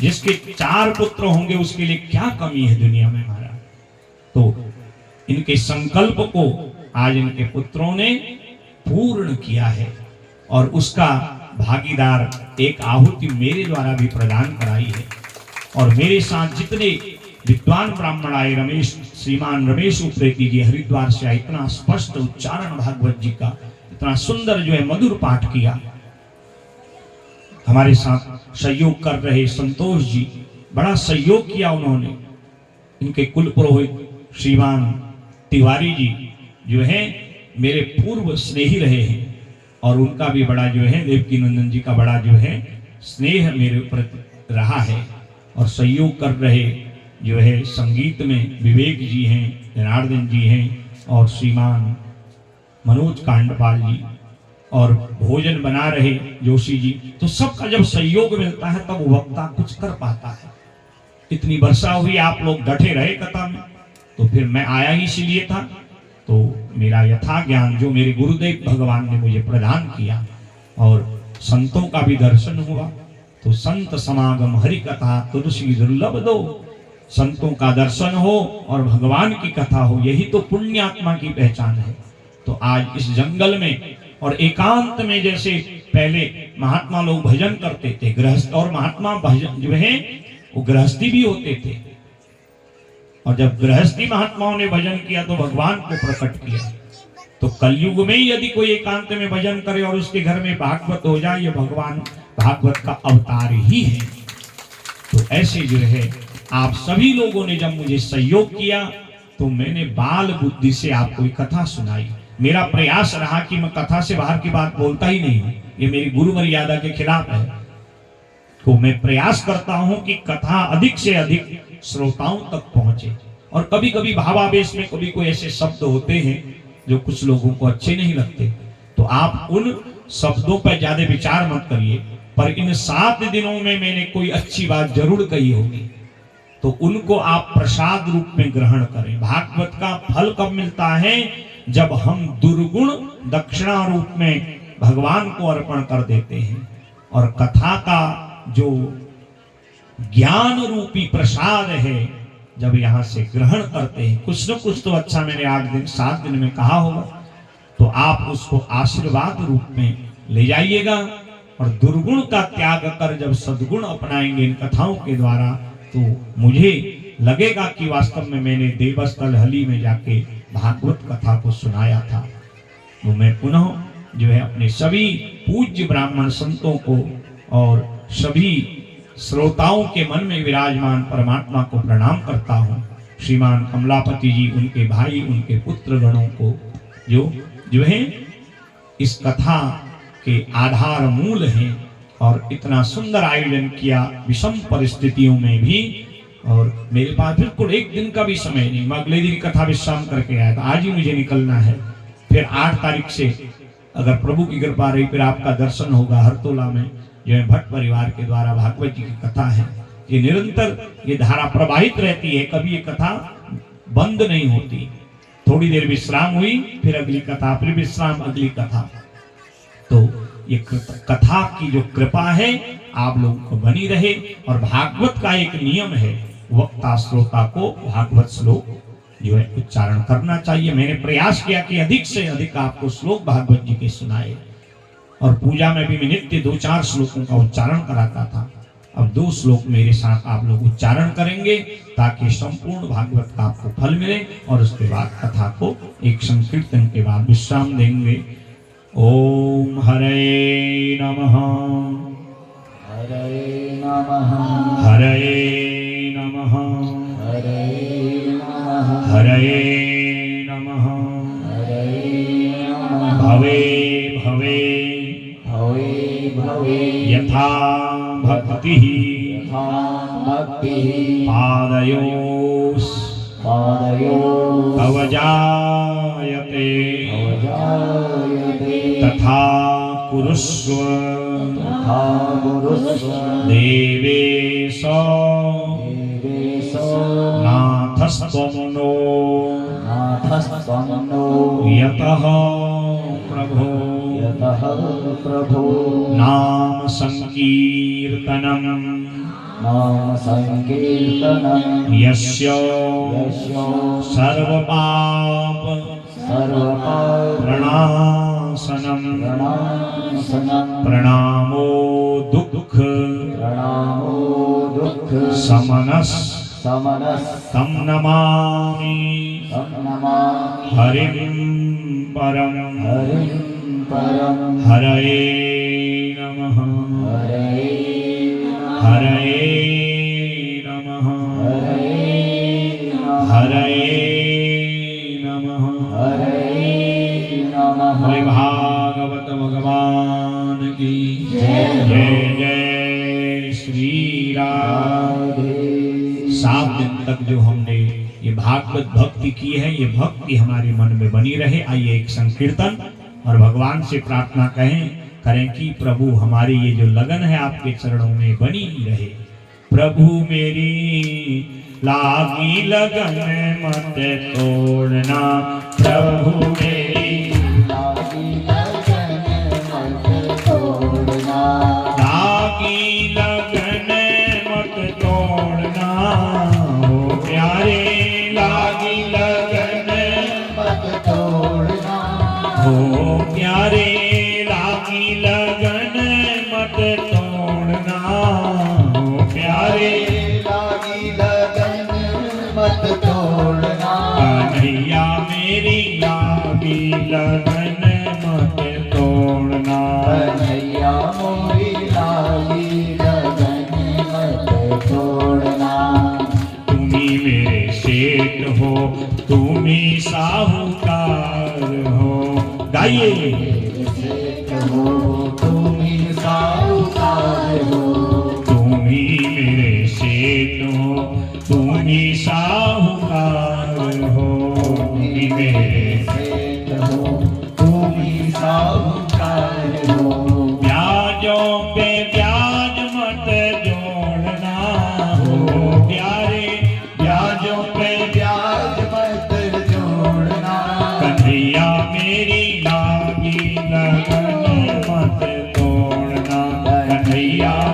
जिसके 4 पुत्र होंगे उसके लिए क्या कमी है दुनिया में महाराज। तो इनके संकल्प को आज इनके पुत्रों ने पूर्ण किया है, और उसका भागीदार एक आहुति मेरे द्वारा भी प्रदान कराई है। और मेरे साथ जितने विद्वान ब्राह्मण आए, श्रीमान रमेश उप्रेती जी हरिद्वार से आए, इतना स्पष्ट उच्चारण भागवत जी का, इतना सुंदर जो है मधुर पाठ किया। हमारे साथ सहयोग कर रहे संतोष जी, बड़ा सहयोग किया उन्होंने। इनके कुल पुरोहित श्रीमान तिवारी जी जो है मेरे पूर्व स्नेही रहे हैं, और उनका भी बड़ा जो है, देवकी नंदन जी का बड़ा जो है स्नेह मेरे ऊपर रहा है। और सहयोग कर रहे जो है संगीत में विवेक जी हैं, जनार्दन जी हैं, और श्रीमान मनोज कांडपाल जी, और भोजन बना रहे जोशी जी। तो सबका जब सहयोग मिलता है तब वक्ता कुछ कर पाता है। इतनी वर्षा हुई, आप लोग डटे रहे कथा में, तो फिर मैं आया ही इसीलिए था। तो मेरा यथा ज्ञान जो मेरे गुरुदेव भगवान ने मुझे प्रदान किया, और संतों का भी दर्शन हुआ। तो संत समागम हरि कथा तुलसी दुर्लभ दो, संतों का दर्शन हो और भगवान की कथा हो, यही तो पुण्यात्मा की पहचान है। तो आज इस जंगल में और एकांत में, जैसे पहले महात्मा लोग भजन करते थे, गृहस्थ और महात्मा भजन जो है वो गृहस्थी भी होते थे, और जब गृहस्थी महात्माओं ने भजन किया तो भगवान को प्रकट किया। तो कलयुग में यदि कोई एकांत में भजन करे और उसके घर में भागवत हो जाए, ये भगवान भागवत का अवतार ही है। तो ऐसे जो है आप सभी लोगों ने जब मुझे सहयोग किया, तो मैंने बाल बुद्धि से आपको एक कथा सुनाई। मेरा प्रयास रहा कि मैं कथा से बाहर की बात बोलता ही नहीं, ये मेरी गुरु मर्यादा के खिलाफ है। तो मैं प्रयास करता हूं कि कथा अधिक से अधिक श्रोताओं तक पहुंचे। और कभी कभी भावावेश में कभी कोई ऐसे शब्द होते हैं जो कुछ लोगों को अच्छे नहीं लगते, तो आप उन शब्दों पर ज्यादा विचार मत करिए। पर इन 7 दिनों में मैंने कोई अच्छी बात जरूर कही होगी, तो उनको आप प्रसाद रूप में ग्रहण करें। भागवत का फल कब मिलता है? जब हम दुर्गुण दक्षिणा रूप में भगवान को अर्पण कर देते हैं। और कथा का जो ज्ञान रूपी प्रसाद है जब यहाँ से ग्रहण करते हैं, कुछ न कुछ तो अच्छा मैंने 8 दिन 7 दिन में कहा होगा, तो आप उसको आशीर्वाद रूप में ले जाइएगा। और दुर्गुण का त्याग कर जब सद्गुण अपनाएंगे इन कथाओं के द्वारा, तो मुझे लगेगा कि वास्तव में मैंने देवस्थल हली में जाके भागवत कथा को सुनाया था। तो मैं पुनः जो है अपने सभी पूज्य ब्राह्मण संतों को और सभी श्रोताओं के मन में विराजमान परमात्मा को प्रणाम करता हूँ। श्रीमान कमलापति जी, उनके भाई, उनके पुत्र गणों को जो है इस कथा के आधार मूल हैं और इतना सुंदर आयोजन किया विषम परिस्थितियों में भी। और मेरे पास बिल्कुल 1 दिन का भी समय नहीं, मैं अगले दिन कथा विश्राम करके आया था, आज ही मुझे निकलना है। फिर 8 तारीख से अगर प्रभु की कृपा रही फिर आपका दर्शन होगा हरतोला में, जो है भट्ट परिवार के द्वारा भागवत जी की कथा है। ये निरंतर ये धारा प्रवाहित रहती है, कभी ये कथा बंद नहीं होती। थोड़ी देर विश्राम हुई, फिर अगली कथा, फिर विश्राम, अगली कथा। तो ये कथा की जो कृपा है आप लोगों को बनी रहे। और भागवत का एक नियम है, वक्ता श्रोता को भागवत श्लोक जो है उच्चारण करना चाहिए। मैंने प्रयास किया कि अधिक से अधिक आपको श्लोक भागवत जी के सुनाए, और पूजा में भी मैं नित्य 2-4 श्लोकों का उच्चारण कराता था। अब 2 श्लोक मेरे साथ आप लोग उच्चारण करेंगे ताकि संपूर्ण भागवत का आपको फल मिले, और उसके बाद कथा को एक संकीर्तन के बाद विश्राम देंगे। ओम हरे नमः, हरे नमः, हरे नमः, हरे नमः, हरे नमः, हरे नमः। भवे भवे भवे भवे यथा भक्ति यथा भक्तिः पादयोस् पादयोः तव जायते अवजायते तथा कुरुष्व तथा कुरुष्व देवेश देवेश नाथस्त्वं नो नाथस्त्वं नो यतः प्रभो यतः प्रभो नाम संकीर्तनम् नाम संकीर्तनं यस्य यस्य सर्वपाप सर्वपाप प्रणाशनम् प्रणाशनं प्रणामो दुःख प्रणामो दुःख समनस् समनस् तं नमामि तं नमामि हरिं परं हरिं परं हरये नमः, हरे हरये नमः, हरये नमः, हरे नमः। हरे भागवत भगवान की जय। जय जय श्री राम। 7 दिन तक जो हमने ये भागवत भक्ति की है, ये भक्ति हमारे मन में बनी रहे। आइए एक संकीर्तन और भगवान से प्रार्थना करें कि प्रभु हमारी ये जो लगन है आपके चरणों में बनी रहे। प्रभु मेरी लागी लगन मत तोड़ना, प्रभु मेरी लागी लगन मत तोड़ना, लागी लगन मत तोड़ना, ओ प्यारे लागी लगन मत तोड़ना, हो प्यारे लागी लगन मत तोड़ना, हो प्यारे लागी लगन मत तोड़ना, कन्हैया मेरी लागी लगन मत तोड़ना, कन्हैया मोरी लागी लगन मत तोड़ना।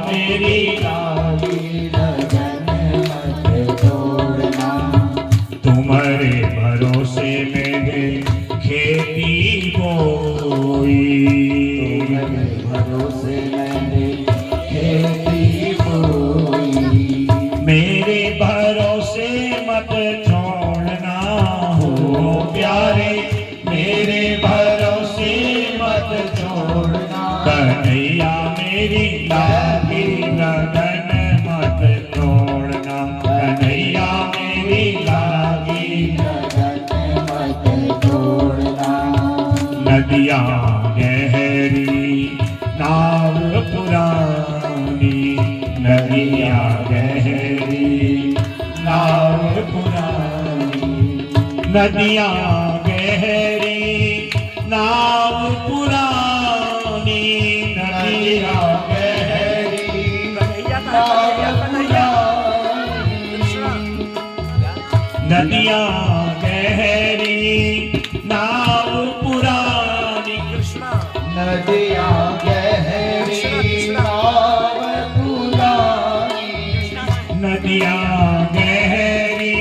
मेरी लागी लगन मत तोड़ना तुम्हारे भरोसे मेरे खेती बोई तुम्हारे भरोसे मैंने खेती बोई मेरे भरोसे मत छोड़ना हो प्यारे मेरे भरोसे मत छोड़ना कन्हैया मेरी लागी लगन मत तोड़ना कन्हैया मेरी लागी लगन मत तोड़ना नदियाँ गहरी नाव पुरानी नदियाँ गहरी नाव पुरानी नदियाँ गहरी नाव पुरानी नदियाँ गहरी नाव नदियाँ गहरी नाव पुरानी कृष्णा नदियाँ गहरी नाव पुरानी नदियाँ गहरी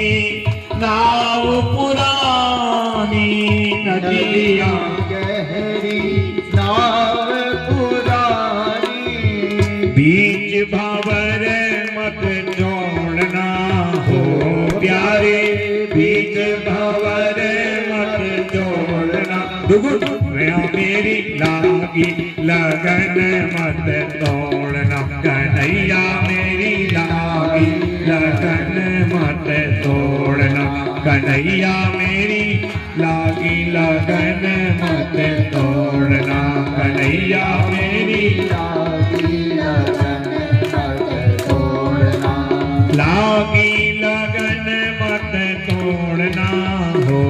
नाव पुरानी नदियाँ गहरी नाव पुरानी बीच भंवर मत जोड़ना हो प्यारे बीच भंवर मत जोड़ना दुगुट मेरी लागी लगन मत तोड़ना कन्हैया मेरी लागी लगन मत तोड़ना कन्हैया मेरी लागी लगन मत तोड़ना कन्हैया मेरी लागी लगन मत तोड़ना लागी लगन मत तोड़ना हो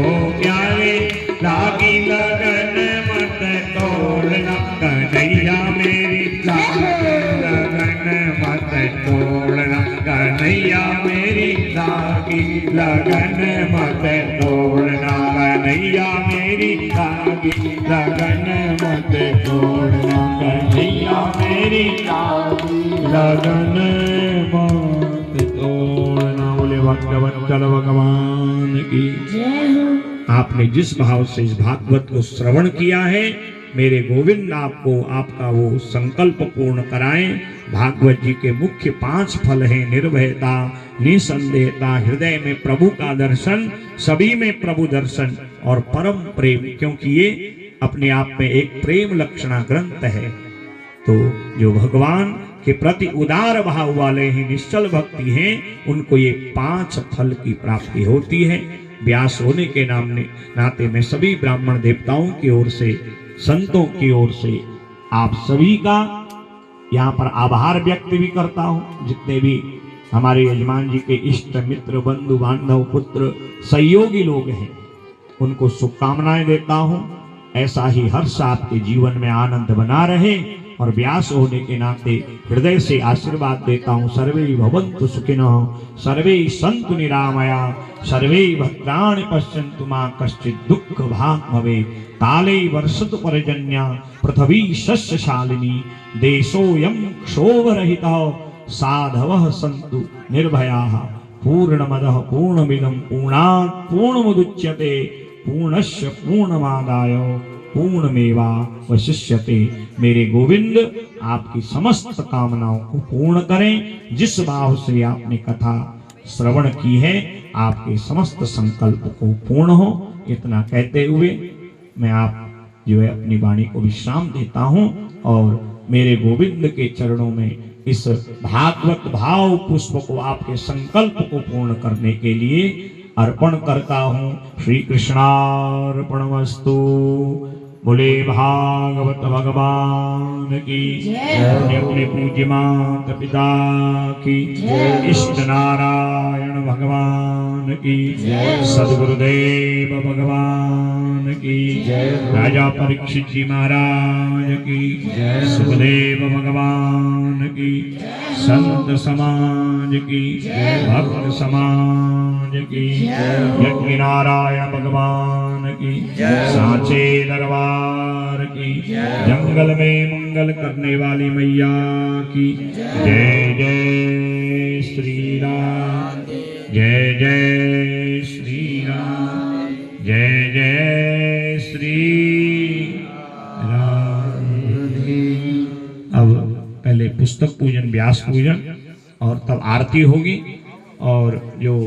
प्यारे लागी लगन मत तोड़ना कन्हैया मेरी लागी लगन मत तोड़ना कन्हैया मेरी लागी लगन मत तोड़ना कन्हैया मेरी लागी लगन मत तोड़ना कन्हैया मेरी लागी लगन मत तोड़ना बोले भगवंचल भगवान की आपने जिस भाव से इस भागवत को श्रवण किया है मेरे गोविंद आपको आपका वो संकल्प पूर्ण कराएं। भागवत जी के मुख्य 5 फल हैं निर्भयता निसंदेहता हृदय में प्रभु का दर्शन सभी में प्रभु दर्शन और परम प्रेम क्योंकि ये अपने आप में एक प्रेम लक्षणा ग्रंथ है। तो जो भगवान के प्रति उदार भाव वाले हैं निश्चल भक्ति हैं उनको ये 5 फल की प्राप्ति होती है। व्यास होने के नाते मैं सभी ब्राह्मण देवताओं की ओर से संतों की ओर से आप सभी का यहाँ पर आभार व्यक्त भी करता हूँ। जितने भी हमारे यजमान जी के इष्ट मित्र बंधु बांधव पुत्र सहयोगी लोग हैं उनको शुभकामनाएं देता हूँ। ऐसा ही हर्ष आपके जीवन में आनंद बना रहे और व्यास होने के नाते हृदय से आशीर्वाद देता हूँ। सर्वे भवन्तु सुखिनः सर्वे सन्तु निरामया सर्वे भद्राणि पश्यन्तु मा कश्चित् दुःख भाग् भवेत् काले वर्षतु पर्जन्या पृथ्वी शस्यशालिनी देशोऽयं क्षोभरहितः साधवः सन्तु निर्भयाः पूर्णमदः पूर्णमिदं पूर्णात् पूर्णमुदच्यते पूर्णस्य पूर्णमादाय पूर्णमेवावशिष्यते। मेरे गोविंद आपकी समस्त कामनाओं को पूर्ण करें। जिस भाव से आपने कथा श्रवण की है आपके समस्त संकल्प को पूर्ण हो। इतना कहते हुए मैं आप जो है अपनी वाणी को विश्राम देता हूँ और मेरे गोविंद के चरणों में इस भागवत भाव पुष्प को आपके संकल्प को पूर्ण करने के लिए अर्पण करता हूँ। श्री कृष्णार्पणमस्तु। बोले भागवत भगवान की अपने पूज्य माता पिता की इष्ट नारायण भगवान की सद्गुरुदेव भगवान की राजा परीक्षित जी महाराज की सुखदेव भगवान की संत समाज की भक्त समाज की यज्ञ नारायण भगवान की, सांचे दरबार की, जंगल में मंगल करने वाली मैया की जय जय श्री राम, जय जय श्री राम, जय जय श्री राम। अब पहले पुस्तक पूजन, व्यास पूजन और तब आरती होगी। और जो